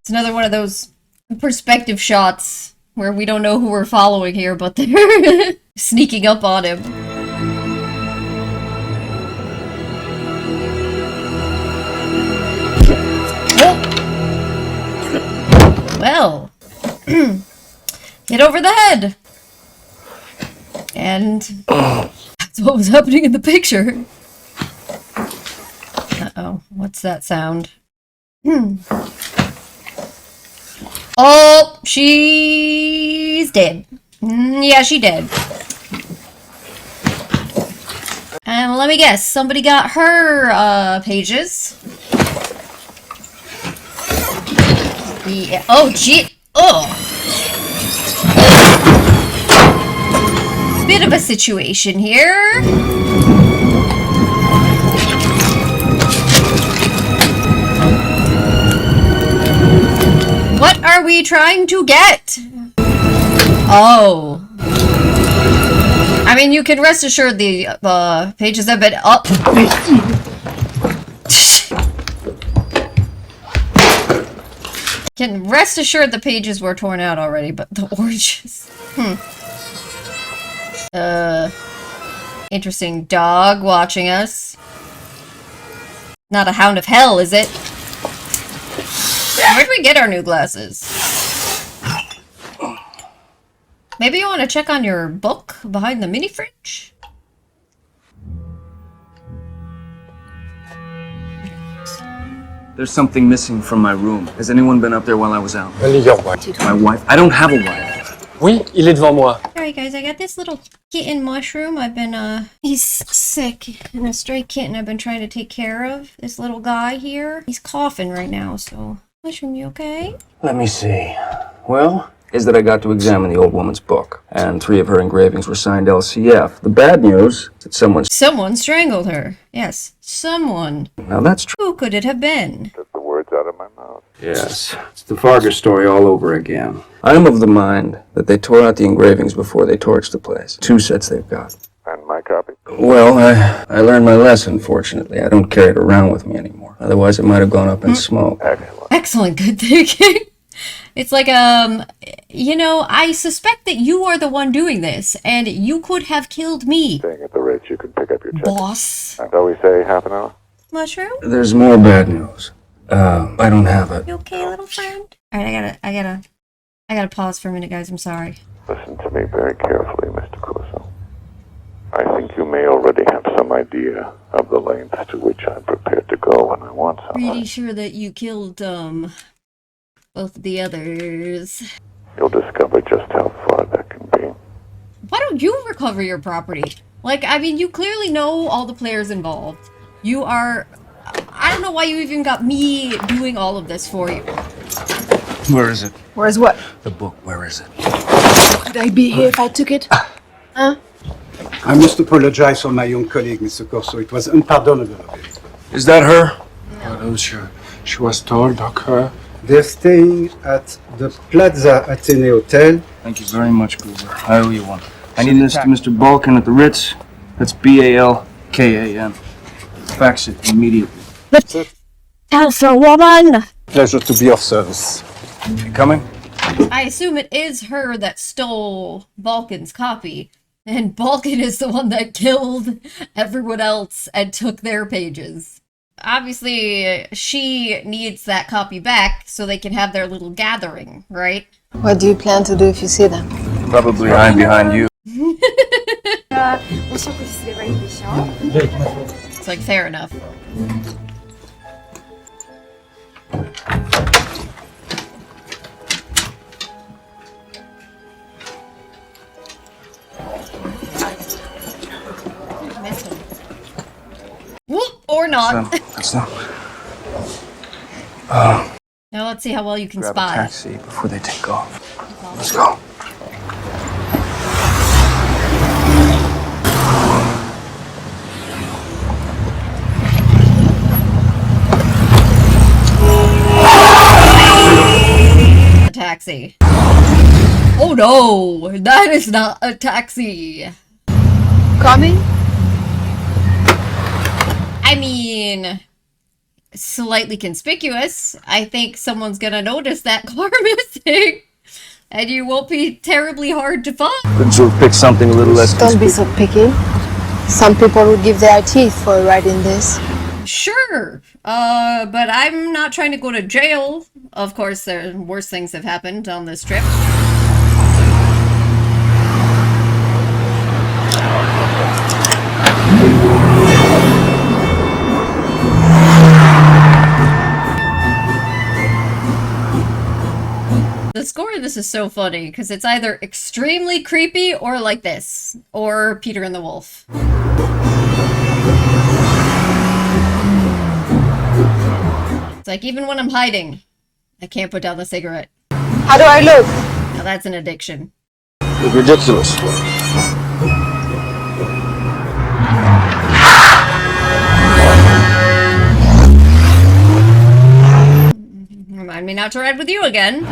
Speaker 1: It's another one of those perspective shots where we don't know who we're following here, but they're sneaking up on him. Well, hit over the head. And that's what was happening in the picture. Uh-oh, what's that sound? Oh, she's dead. Yeah, she dead. And let me guess, somebody got her pages. Yeah. Oh, gee. Oh. Bit of a situation here. What are we trying to get? Oh. I mean, you can rest assured the pages have been up. Can rest assured the pages were torn out already, but the oranges. Interesting dog watching us. Not a hound of hell, is it? Where'd we get our new glasses? Maybe you want to check on your book behind the mini fridge?
Speaker 3: There's something missing from my room. Has anyone been up there while I was out?
Speaker 12: Only your wife.
Speaker 3: My wife? I don't have a wife.
Speaker 12: Oui, il est devant moi.
Speaker 1: Alright guys, I got this little kitten mushroom. I've been, he's sick and a stray kitten I've been trying to take care of. This little guy here. He's coughing right now, so... Mushroom, you okay?
Speaker 3: Let me see. well, is that I got to examine the old woman's book, and 3 of her engravings were signed LCF. The bad news is that
Speaker 1: someone strangled her. Yes, someone.
Speaker 3: Now that's true.
Speaker 1: Who could it have been?
Speaker 8: Took the words out of my mouth.
Speaker 3: Yes, it's the Farger story all over again. I'm of the mind that they tore out the engravings before they torched the place. 2 sets they've got.
Speaker 8: And my copy?
Speaker 3: Well, I learned my lesson, fortunately. I don't carry it around with me anymore. Otherwise, it might have gone up in smoke.
Speaker 8: Excellent.
Speaker 1: Excellent, good thinking. It's like, you know, I suspect that you are the one doing this, and you could have killed me.
Speaker 8: Staying at the Ritz, you can pick up your check.
Speaker 1: Boss.
Speaker 8: And we say half an hour?
Speaker 1: Mushroom?
Speaker 3: There's more bad news. I don't have it.
Speaker 1: You okay, little friend? Alright, I gotta pause for a minute, guys. I'm sorry.
Speaker 8: Listen to me very carefully, Mr. Corso. I think you may already have some idea of the lengths to which I'm prepared to go when I want someone.
Speaker 1: Pretty sure that you killed, both of the others.
Speaker 8: You'll discover just how far that can be.
Speaker 1: Why don't you recover your property? Like, I mean, you clearly know all the players involved. You are... I don't know why you even got me doing all of this for you.
Speaker 3: Where is it?
Speaker 11: Where's what?
Speaker 3: The book, where is it?
Speaker 11: Could I be here if I took it? Huh?
Speaker 12: I must apologize for my young colleague, Mr. Corso. It was unpardonable of him.
Speaker 3: Is that her?
Speaker 12: No, monsieur. She was told, her. They're staying at the Plaza Athénée Hotel.
Speaker 3: Thank you very much, Goober. I owe you one. I need this to Mr. Balkan at the Ritz. That's Balkan. Fax it immediately.
Speaker 1: Telephone woman!
Speaker 12: Pleasure to be of service.
Speaker 3: You coming?
Speaker 1: I assume it is her that stole Balkan's copy, and Balkan is the one that killed everyone else and took their pages. Obviously, she needs that copy back so they can have their little gathering, right?
Speaker 11: What do you plan to do if you see them?
Speaker 3: Probably hide behind you.
Speaker 1: It's like, fair enough. Missed him. Whoop! Or not.
Speaker 3: That's not.
Speaker 1: Now let's see how well you can
Speaker 3: Grab
Speaker 1: spy.
Speaker 3: a taxi before they take off. Let's go.
Speaker 1: A taxi. Oh no! That is not a taxi!
Speaker 11: Coming?
Speaker 1: I mean, slightly conspicuous. I think someone's gonna notice that car missing, and you won't be terribly hard to find.
Speaker 3: Couldn't you have picked something a little less
Speaker 11: Don't be so picky. Some people would give their teeth for a ride in this.
Speaker 1: Sure, but I'm not trying to go to jail. Of course, worse things have happened on this trip. The score of this is so funny, because it's either extremely creepy or like this, or Peter and the Wolf. It's like, even when I'm hiding, I can't put down the cigarette.
Speaker 11: How do I look?
Speaker 1: Now that's an addiction.
Speaker 3: Look ridiculous.
Speaker 1: Remind me not to ride with you again.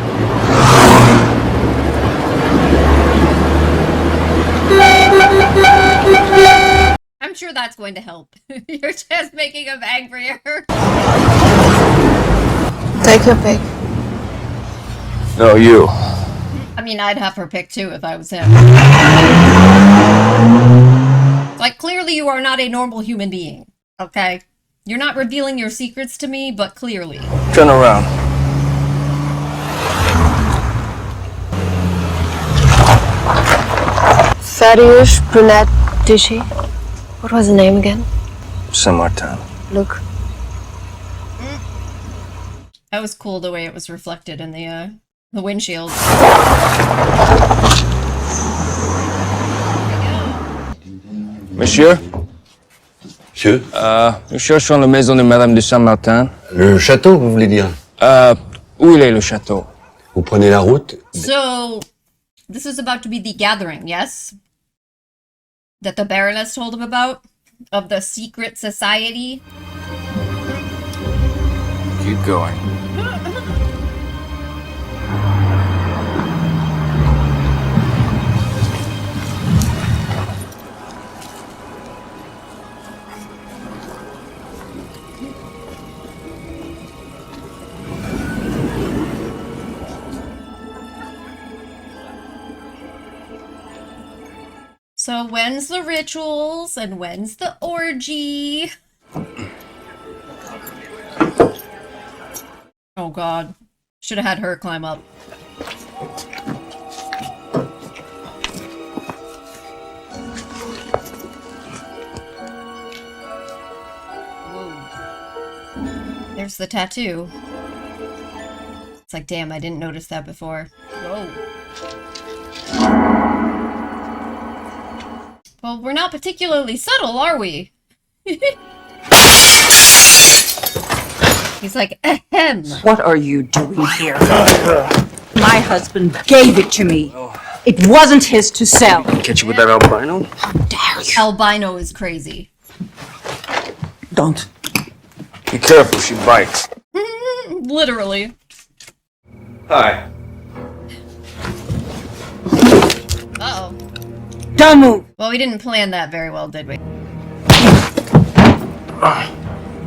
Speaker 1: I'm sure that's going to help. You're just making him angrier.
Speaker 11: Take your pick.
Speaker 3: No, you.
Speaker 1: I mean, I'd have her pick too if I was him. Like, clearly you are not a normal human being, okay? You're not revealing your secrets to me, but clearly.
Speaker 3: Turn around.
Speaker 11: Fattyish, brunette, dishy. What was the name again?
Speaker 3: Saint-Martin.
Speaker 11: Look.
Speaker 1: That was cool the way it was reflected in the windshield.
Speaker 3: Monsieur?
Speaker 10: Monsieur?
Speaker 3: Nous cherchons la maison de Madame de Saint-Martin.
Speaker 10: Le château, vous voulez dire?
Speaker 3: Où il est le château?
Speaker 13: Vous prenez la route.
Speaker 1: So, this is about to be the gathering, yes? That the Baroness told him about? Of the secret society?
Speaker 3: Keep going.
Speaker 1: So when's the rituals and when's the orgy? Oh god. Should have had her climb up. Whoa. There's the tattoo. It's like, damn, I didn't notice that before. Whoa. Well, we're not particularly subtle, are we? He's like, ahem.
Speaker 6: What are you doing here? My husband gave it to me. It wasn't his to sell.
Speaker 3: Catch you with that albino?
Speaker 6: How dare you?
Speaker 1: Albino is crazy.
Speaker 6: Don't.
Speaker 3: Be careful, she bites.
Speaker 1: Literally.
Speaker 3: Hi.
Speaker 1: Uh-oh.
Speaker 6: Don't move.
Speaker 1: Well, we didn't plan that very well, did we?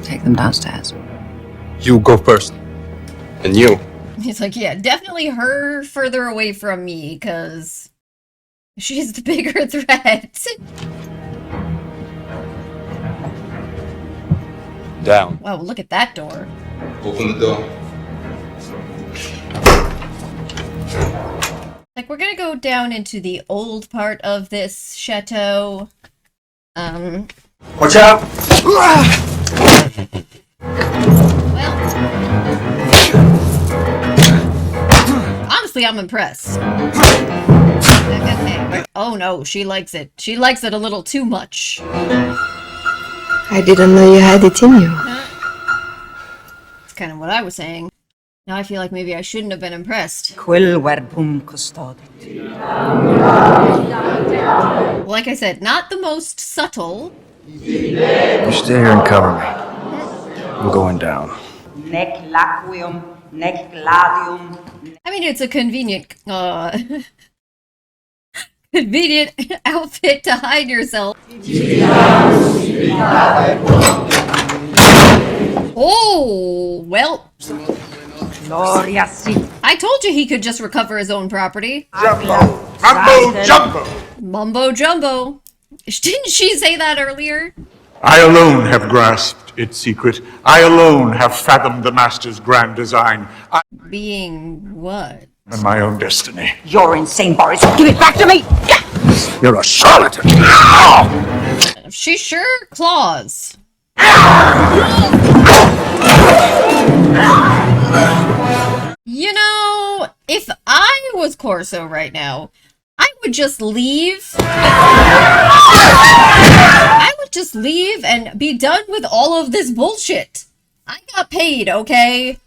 Speaker 6: Take them downstairs.
Speaker 13: You go first. And you.
Speaker 1: He's like, yeah, definitely her further away from me, because she's the bigger threat.
Speaker 13: Down.
Speaker 1: Wow, look at that door.
Speaker 13: Open the door.
Speaker 1: Like, we're gonna go down into the old part of this chateau.
Speaker 3: Watch out!
Speaker 1: Well. Honestly, I'm impressed. Oh no, she likes it. She likes it a little too much.
Speaker 11: I didn't know you had it in you.
Speaker 1: That's kind of what I was saying. Now I feel like maybe I shouldn't have been impressed.
Speaker 6: Quil verbum custodit.
Speaker 1: Like I said, not the most subtle.
Speaker 3: You stay here and cover me. I'm going down.
Speaker 6: Nec laquium, nec gladium.
Speaker 1: I mean, it's a convenient, convenient outfit to hide yourself. Oh, well.
Speaker 6: Gloria si.
Speaker 1: I told you he could just recover his own property.
Speaker 4: Jumbo! Mumbo jumbo!
Speaker 1: Mumbo jumbo. Didn't she say that earlier?
Speaker 4: I alone have grasped its secret. I alone have fathomed the Master's grand design. I
Speaker 1: Being what?
Speaker 4: am my own destiny.
Speaker 6: You're insane, Boris. Give it back to me.
Speaker 4: You're a charlatan!
Speaker 1: She sure claws. You know, if I was Corso right now, I would just leave. I would just leave and be done with all of this bullshit. I got paid, okay?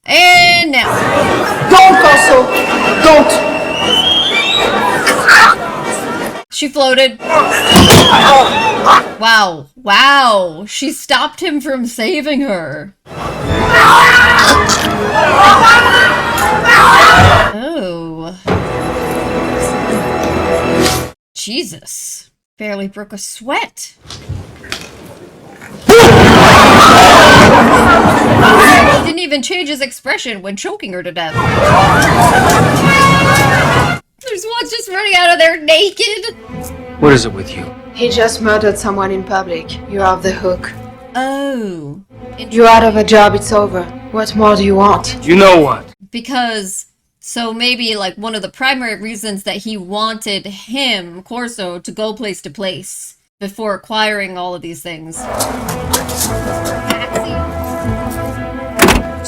Speaker 1: And now.
Speaker 11: Don't, Corso! Don't!
Speaker 1: She floated. Wow. Wow. She stopped him from saving her. Oh. Jesus. Barely broke a sweat. He didn't even change his expression when choking her to death. There's one just running out of there naked.
Speaker 3: What is it with you?
Speaker 11: He just murdered someone in public. You're off the hook.
Speaker 1: Oh.
Speaker 11: You're out of a job, it's over. What more do you want?
Speaker 3: You know what?
Speaker 1: Because, so maybe like one of the primary reasons that he wanted him, Corso, to go place to place before acquiring all of these things.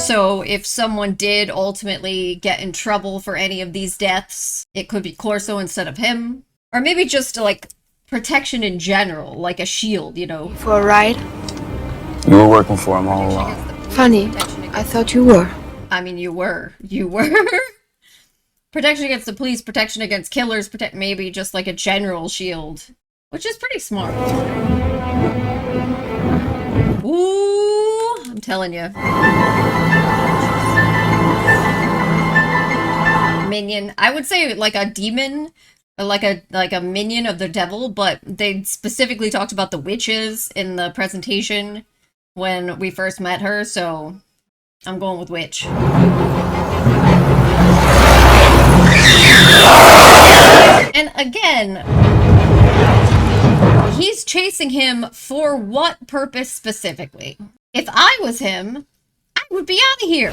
Speaker 1: So if someone did ultimately get in trouble for any of these deaths, it could be Corso instead of him. Or maybe just like protection in general, like a shield, you know.
Speaker 11: For a ride?
Speaker 3: You were working for him all along.
Speaker 11: Funny, I thought you were.
Speaker 1: I mean, you were. You were. Protection against the police, protection against killers, maybe just like a general shield. Which is pretty smart. Ooh, I'm telling you. Minion. I would say like a demon, like a minion of the devil, but they specifically talked about the witches in the presentation when we first met her, so I'm going with witch. And again, he's chasing him for what purpose specifically? If I was him, I would be out of here.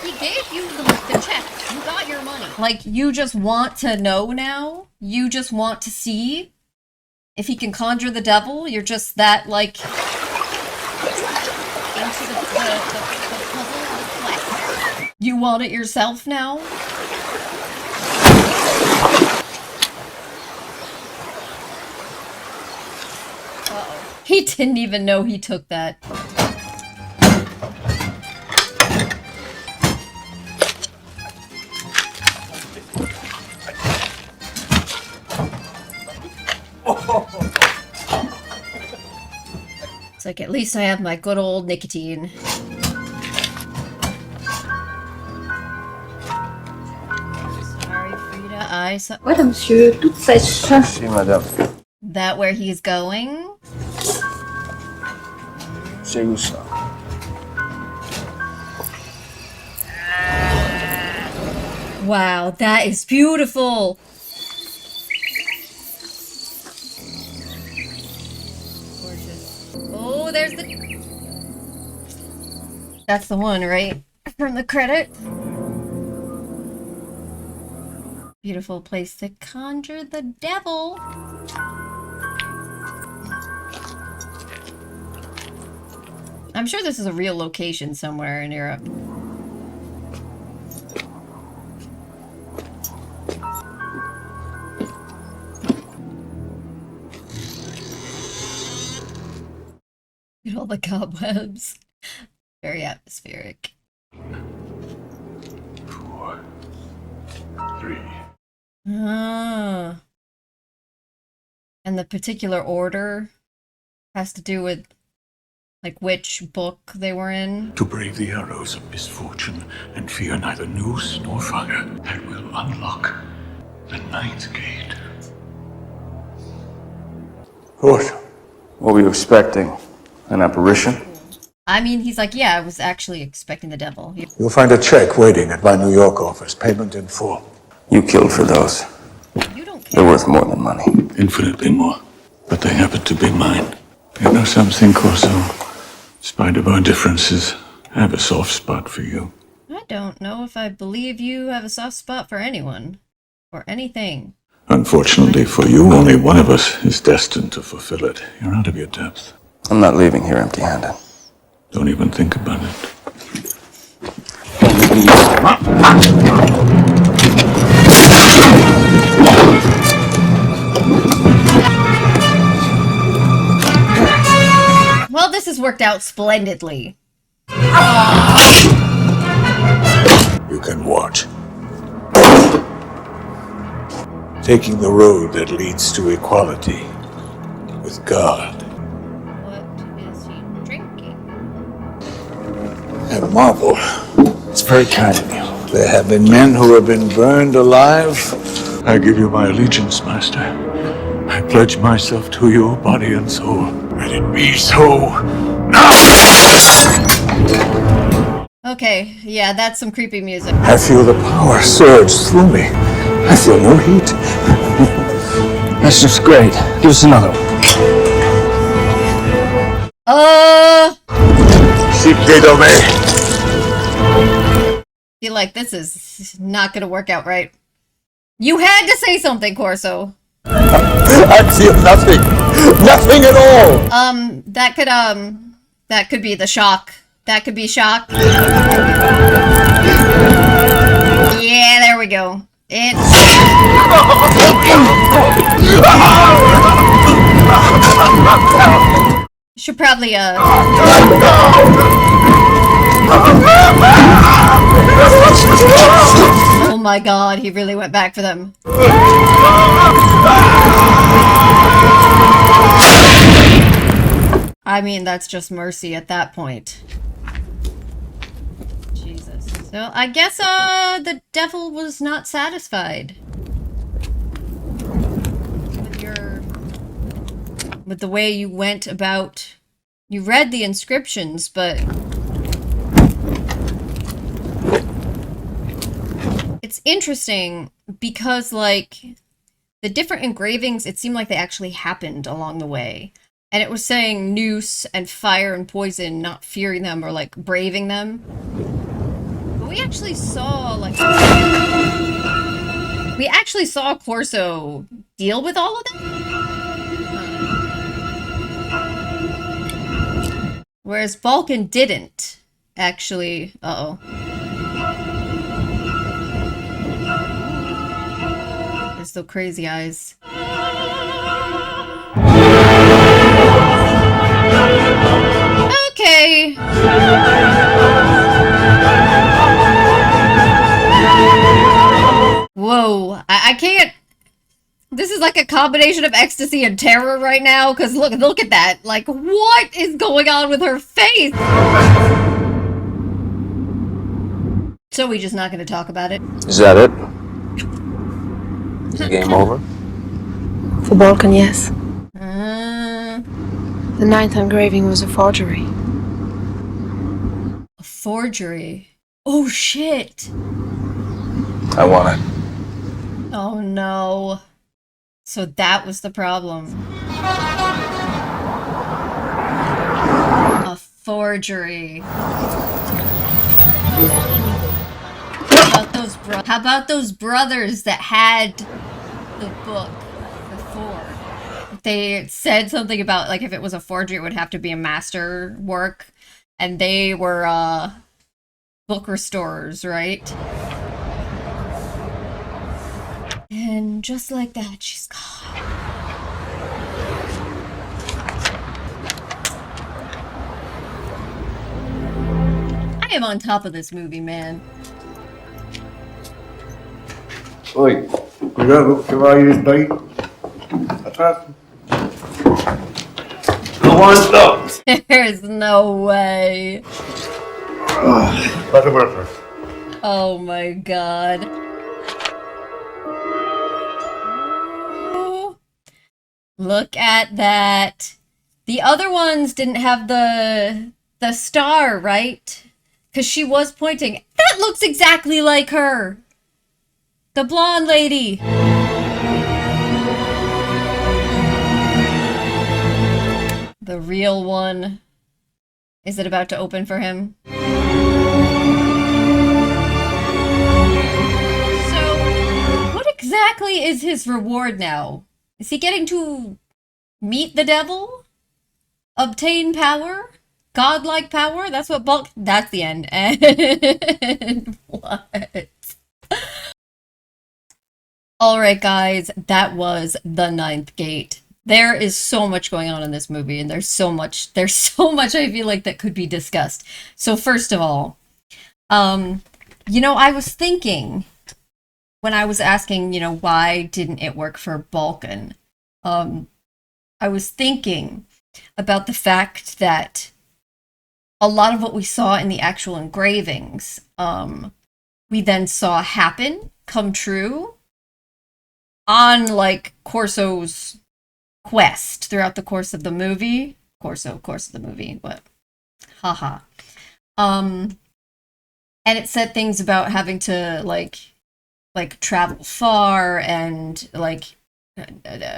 Speaker 1: He gave you the check. You got your money. Like, you just want to know now? You just want to see if he can conjure the devil? You're just that, like, into the puzzle of flesh. You want it yourself now? Uh-oh. He didn't even know he took that. It's like, at least I have my good old nicotine. Sorry, Frida, I saw...
Speaker 14: Voilà, monsieur, toute fraîche.
Speaker 3: Merci, madame.
Speaker 1: That where he's going?
Speaker 3: C'est où ça?
Speaker 1: Wow, that is beautiful! Oh, there's the... That's the one, right? From the credit. Beautiful place to conjure the devil. I'm sure this is a real location somewhere in Europe. Look at all the cobwebs. Very atmospheric.
Speaker 4: 4, 3.
Speaker 1: Ah. And the particular order has to do with, like, which book they were in.
Speaker 4: To brave the arrows of misfortune and fear neither noose nor fire, that will unlock the ninth gate. What?
Speaker 3: What were you expecting? An apparition?
Speaker 1: I mean, he's like, yeah, I was actually expecting the devil.
Speaker 4: You'll find a check waiting at my New York office. Payment in full.
Speaker 3: You killed for those.
Speaker 1: You don't care.
Speaker 3: They're worth more than money.
Speaker 4: Infinitely more. But they happen to be mine. You know something, Corso? In spite of our differences, I have a soft spot for you.
Speaker 1: I don't know if I believe you have a soft spot for anyone. Or anything.
Speaker 4: Unfortunately for you, only one of us is destined to fulfill it. You're out of your depth.
Speaker 3: I'm not leaving here empty-handed.
Speaker 4: Don't even think about it.
Speaker 1: Well, this has worked out splendidly.
Speaker 4: You can watch. Taking the road that leads to equality with God. And marvel.
Speaker 3: It's very kind of you.
Speaker 4: There have been men who have been burned alive. I give you my allegiance, Master. I pledge myself to you, body and soul. Let it be so now!
Speaker 1: Okay, yeah, that's some creepy music.
Speaker 4: I feel the power surge through me. I feel no heat.
Speaker 3: That's just great. Give us another one.
Speaker 4: Sígueme.
Speaker 1: Feel like this is not gonna work out right. You had to say something, Corso.
Speaker 4: I feel nothing. Nothing at all.
Speaker 1: That could be the shock. That could be shock. Yeah, there we go. Should probably Oh my god, he really went back for them. I mean, that's just mercy at that point. Jesus. So, I guess, the devil was not satisfied with the way you went about. You read the inscriptions, but it's interesting because, like, the different engravings, it seemed like they actually happened along the way. And it was saying noose and fire and poison, not fearing them or, like, braving them. But we actually saw, like... We actually saw Corso deal with all of that? Whereas Balkan didn't, actually. Uh-oh. There's the crazy eyes. Okay. Whoa. I can't... This is like a combination of ecstasy and terror right now, because look at that. Like, what is going on with her face? So we're just not going to talk about it.
Speaker 3: Is that it? Is the game over?
Speaker 11: For Balkan, yes. The 9th engraving was a forgery.
Speaker 1: A forgery? Oh, shit.
Speaker 13: I want it.
Speaker 1: Oh, no. So that was the problem. A forgery. How about those brothers that had the book before? They said something about, like, if it was a forgery, it would have to be a master work. And they were, book restorers, right? And just like that, she's gone. I am on top of this movie, man.
Speaker 15: Oi, cuidado que vai ir daí atrás. Não aguento!
Speaker 1: There's no way.
Speaker 15: Passa por atrás.
Speaker 1: Oh my god. Look at that. The other ones didn't have the star, right? Because she was pointing. That looks exactly like her. The blonde lady. The real one. Is it about to open for him? So, what exactly is his reward now? Is he getting to meet the devil? Obtain power? Godlike power? That's what that's the end. And what? Alright guys, that was The Ninth Gate. There is so much going on in this movie, and there's so much I feel like that could be discussed. So first of all, you know, I was thinking, when I was asking, you know, why didn't it work for Balkan? I was thinking about the fact that a lot of what we saw in the actual engravings, we then saw come true on, like, Corso's quest throughout the course of the movie. Course of the movie, what? Haha. And it said things about having to, like travel far and, like,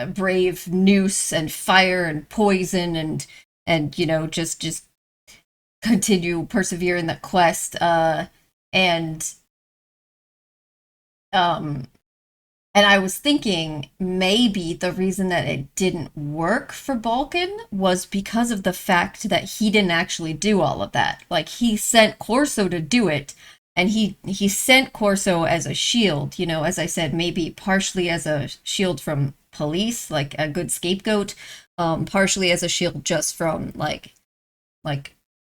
Speaker 1: brave noose and fire and poison and you know, just persevere in the quest, and I was thinking maybe the reason that it didn't work for Balkan was because of the fact that he didn't actually do all of that. Like, he sent Corso to do it, and he sent Corso as a shield, you know, as I said, maybe partially as a shield from police, like a good scapegoat, partially as a shield just from, like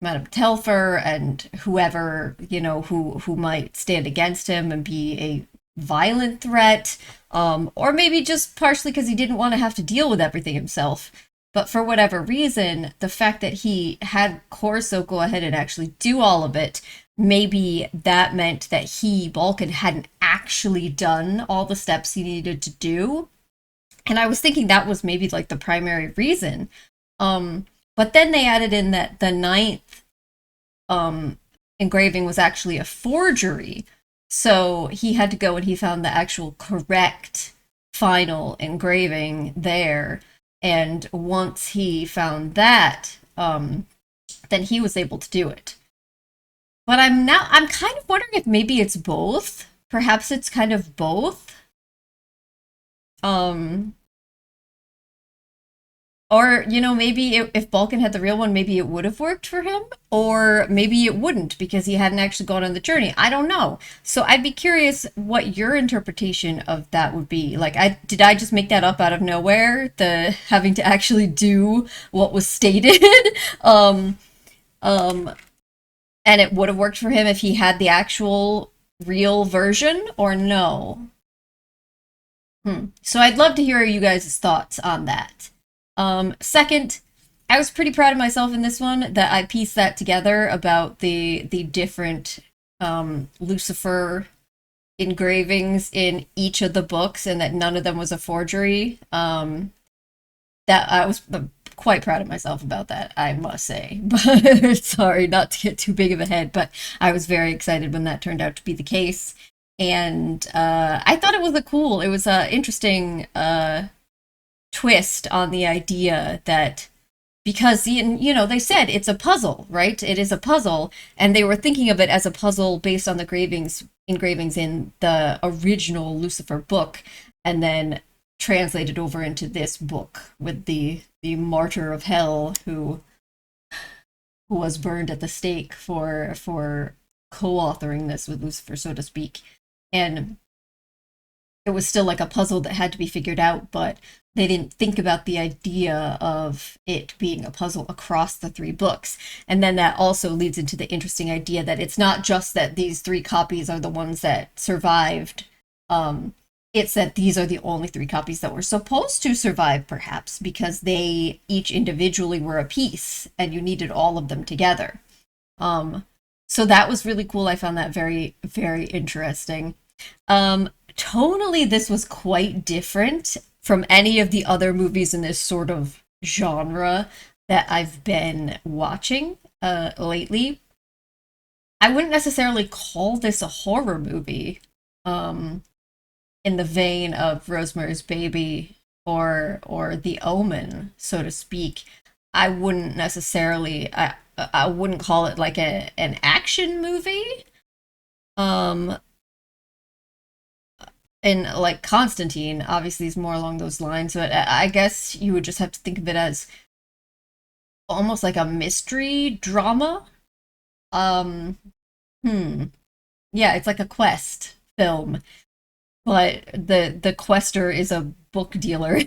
Speaker 1: Madame Telfer and whoever, who might stand against him and be a violent threat, or maybe just partially because he didn't want to have to deal with everything himself. But for whatever reason, the fact that he had Corso go ahead and actually do all of it, maybe that meant that Balkan, hadn't actually done all the steps he needed to do. And I was thinking that was maybe like the primary reason. But then they added in that the ninth engraving was actually a forgery. So he had to go and he found the actual correct final engraving there. And once he found that, then he was able to do it. But I'm kind of wondering if maybe it's both. Perhaps it's kind of both. Or, maybe if Balkan had the real one, maybe it would have worked for him, or maybe it wouldn't because he hadn't actually gone on the journey. I don't know. So I'd be curious what your interpretation of that would be. Like, did I just make that up out of nowhere? The having to actually do what was stated? And it would have worked for him if he had the actual real version, or no? So I'd love to hear you guys' thoughts on that. Second, I was pretty proud of myself in this one that I pieced that together about the different Lucifer engravings in each of the books and that none of them was a forgery. That I was quite proud of myself about that, I must say. But sorry, not to get too big of a head, but I was very excited when that turned out to be the case. And I thought it was a interesting twist on the idea that because they said it's a puzzle, right? It is a puzzle, and they were thinking of it as a puzzle based on the engravings in the original Lucifer book, and then translated over into this book with the martyr of hell who was burned at the stake for co-authoring this with Lucifer, so to speak. And it was still like a puzzle that had to be figured out, but they didn't think about the idea of it being a puzzle across the three books. And then that also leads into the interesting idea that it's not just that these three copies are the ones that survived. It's that these are the only three copies that were supposed to survive, perhaps, because they each individually were a piece and you needed all of them together. So that was really cool. I found that very, very interesting. Tonally, this was quite different from any of the other movies in this sort of genre that I've been watching lately. I wouldn't necessarily call this a horror movie in the vein of Rosemary's Baby or The Omen, so to speak. I wouldn't necessarily, I wouldn't call it like an action movie. And like Constantine, obviously, is more along those lines. But I guess you would just have to think of it as almost like a mystery drama. Yeah, it's like a quest film, but the quester is a book dealer.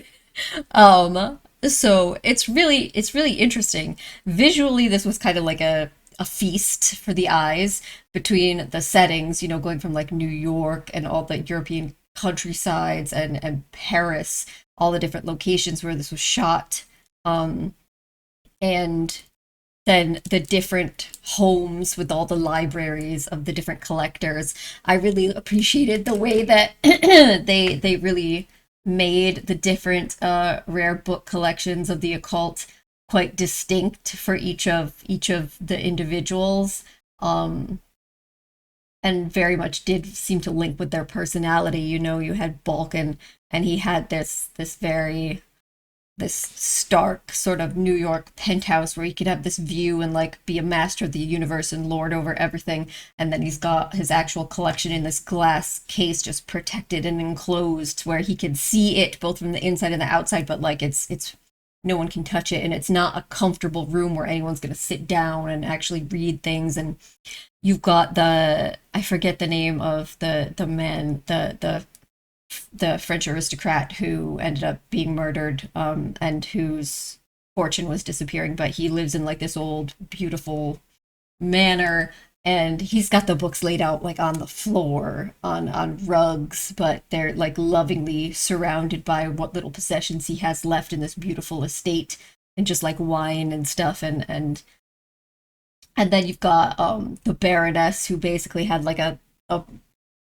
Speaker 1: So it's really interesting. Visually, this was kind of like a feast for the eyes between the settings, going from like New York and all the European countrysides and Paris, all the different locations where this was shot. And then the different homes with all the libraries of the different collectors. I really appreciated the way that they really made the different rare book collections of the occult quite distinct for each of the individuals, and very much did seem to link with their personality. You had Balkan, and he had this stark sort of New York penthouse where he could have this view and like be a master of the universe and lord over everything. And then he's got his actual collection in this glass case, just protected and enclosed, where he can see it both from the inside and the outside, but like it's no one can touch it, and it's not a comfortable room where anyone's going to sit down and actually read things. And you've got I forget the name of the man, the French aristocrat who ended up being murdered, and whose fortune was disappearing, but he lives in like this old, beautiful manor, and he's got the books laid out like on the floor on rugs, but they're like lovingly surrounded by what little possessions he has left in this beautiful estate, and just like wine and stuff, and then you've got the Baroness, who basically had like a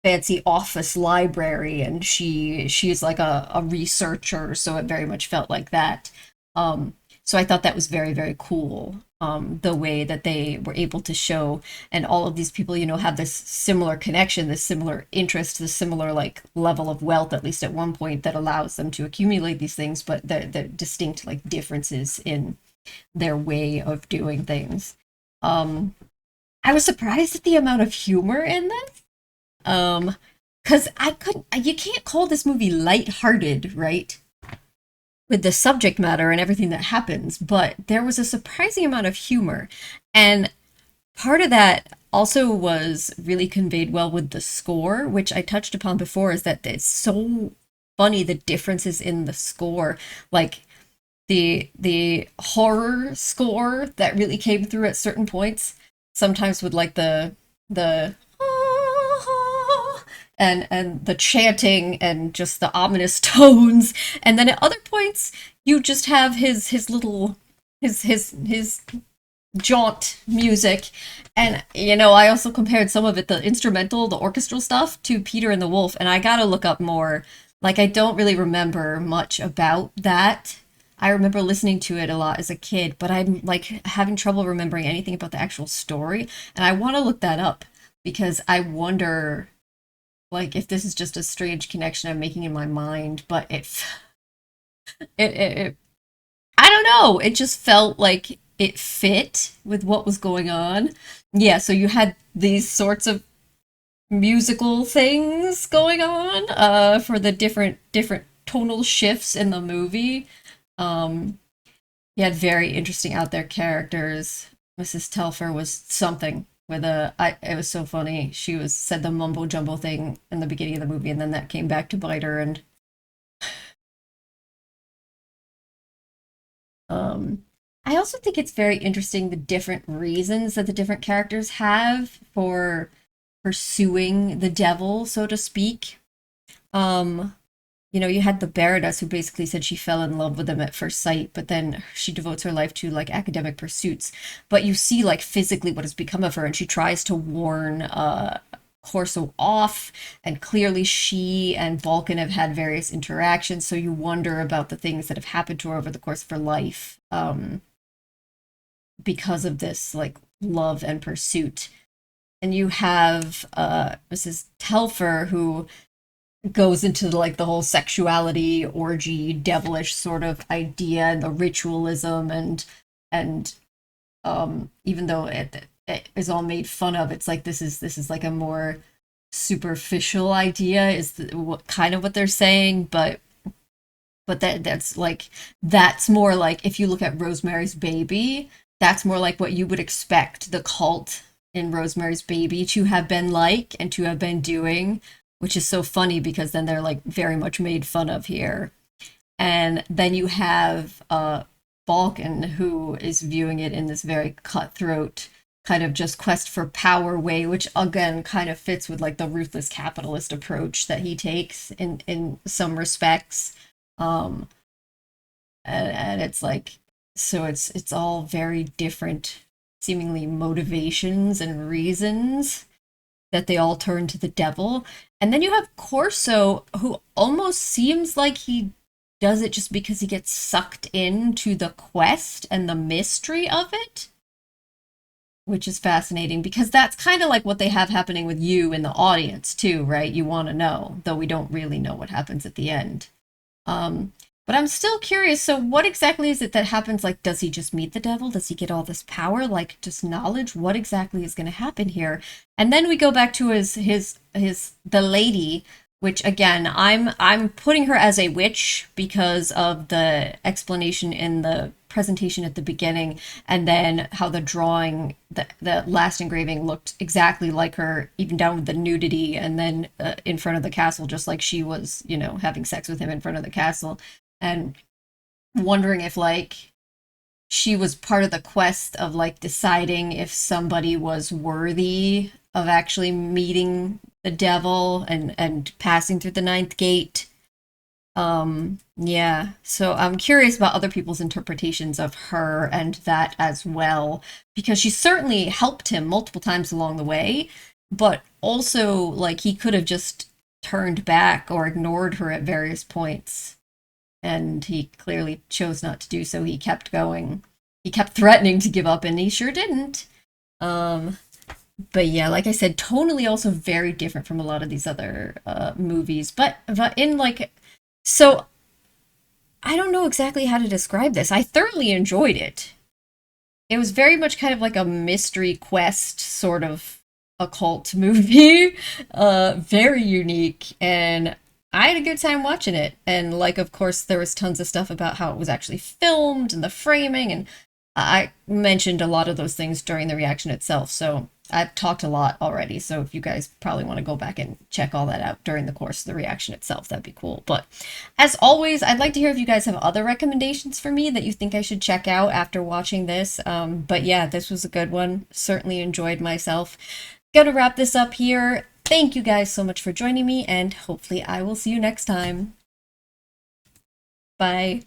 Speaker 1: fancy office library, and she's like a researcher, so it very much felt like that. So I thought that was very, very cool, the way that they were able to show, and all of these people, you know, have this similar connection, this similar interest, this similar like level of wealth, at least at one point, that allows them to accumulate these things, but they're distinct like differences in their way of doing things. I was surprised at the amount of humor in this. Because you can't call this movie lighthearted, right? With the subject matter and everything that happens, but there was a surprising amount of humor. And part of that also was really conveyed well with the score, which I touched upon before, is that it's so funny, the differences in the score. Like, the horror score that really came through at certain points, sometimes with like the and the chanting and just the ominous tones, and then at other points you just have his little his jaunt music. And you know, I also compared some of it, the instrumental, the orchestral stuff, to Peter and the Wolf, and I gotta look up more. Like, I don't really remember much about that. I remember listening to it a lot as a kid, but I'm like having trouble remembering anything about the actual story, and I want to look that up, because I wonder like if this is just a strange connection I'm making in my mind, but it I don't know, it just felt like it fit with what was going on. Yeah, so you had these sorts of musical things going on for the different tonal shifts in the movie. You had very interesting out there characters. Mrs. Telfer was something with it was so funny. She said the mumbo jumbo thing in the beginning of the movie, and then that came back to bite her. And I also think it's very interesting the different reasons that the different characters have for pursuing the devil, so to speak. You know, you had the Baroness, who basically said she fell in love with him at first sight, but then she devotes her life to like academic pursuits. But you see like physically what has become of her, and she tries to warn Corso off, and clearly she and Vulcan have had various interactions, so you wonder about the things that have happened to her over the course of her life, because of this like love and pursuit. And you have Mrs. Telfer, who goes into like the whole sexuality, orgy, devilish sort of idea, and the ritualism, and even though it is all made fun of, it's like this is like a more superficial idea, is what kind of what they're saying, but that's more like, if you look at Rosemary's Baby, that's more like what you would expect the cult in Rosemary's Baby to have been like and to have been doing, which is so funny because then they're like very much made fun of here. And then you have Balkan, who is viewing it in this very cutthroat kind of just quest for power way, which again kind of fits with like the ruthless capitalist approach that he takes in some respects. And it's like, so it's all very different seemingly motivations and reasons that they all turn to the devil. And then you have Corso, who almost seems like he does it just because he gets sucked into the quest and the mystery of it, which is fascinating, because that's kind of like what they have happening with you in the audience too, right? You want to know, though we don't really know what happens at the end. But I'm still curious, so what exactly is it that happens? Like, does he just meet the devil? Does he get all this power? Like, just knowledge? What exactly is going to happen here? And then we go back to the lady, which again, I'm putting her as a witch because of the explanation in the presentation at the beginning, and then how the drawing, the last engraving looked exactly like her, even down with the nudity, and then in front of the castle, just like she was, you know, having sex with him in front of the castle. And wondering if like she was part of the quest of like deciding if somebody was worthy of actually meeting the devil and passing through the ninth gate. Yeah, so I'm curious about other people's interpretations of her and that as well, because she certainly helped him multiple times along the way, but also like he could have just turned back or ignored her at various points, and he clearly chose not to do so. He kept going. He kept threatening to give up, and he sure didn't. Um, but yeah, like I said, tonally also very different from a lot of these other movies, but in like so I don't know exactly how to describe this. I thoroughly enjoyed it. It was very much kind of like a mystery quest sort of occult movie. Very unique, and I had a good time watching it. And like of course there was tons of stuff about how it was actually filmed and the framing, and I mentioned a lot of those things during the reaction itself. So I've talked a lot already, so if you guys probably want to go back and check all that out during the course of the reaction itself, that'd be cool. But as always, I'd like to hear if you guys have other recommendations for me that you think I should check out after watching this. But yeah, this was a good one. Certainly enjoyed myself. Gonna wrap this up here. Thank you guys so much for joining me, and hopefully I will see you next time. Bye.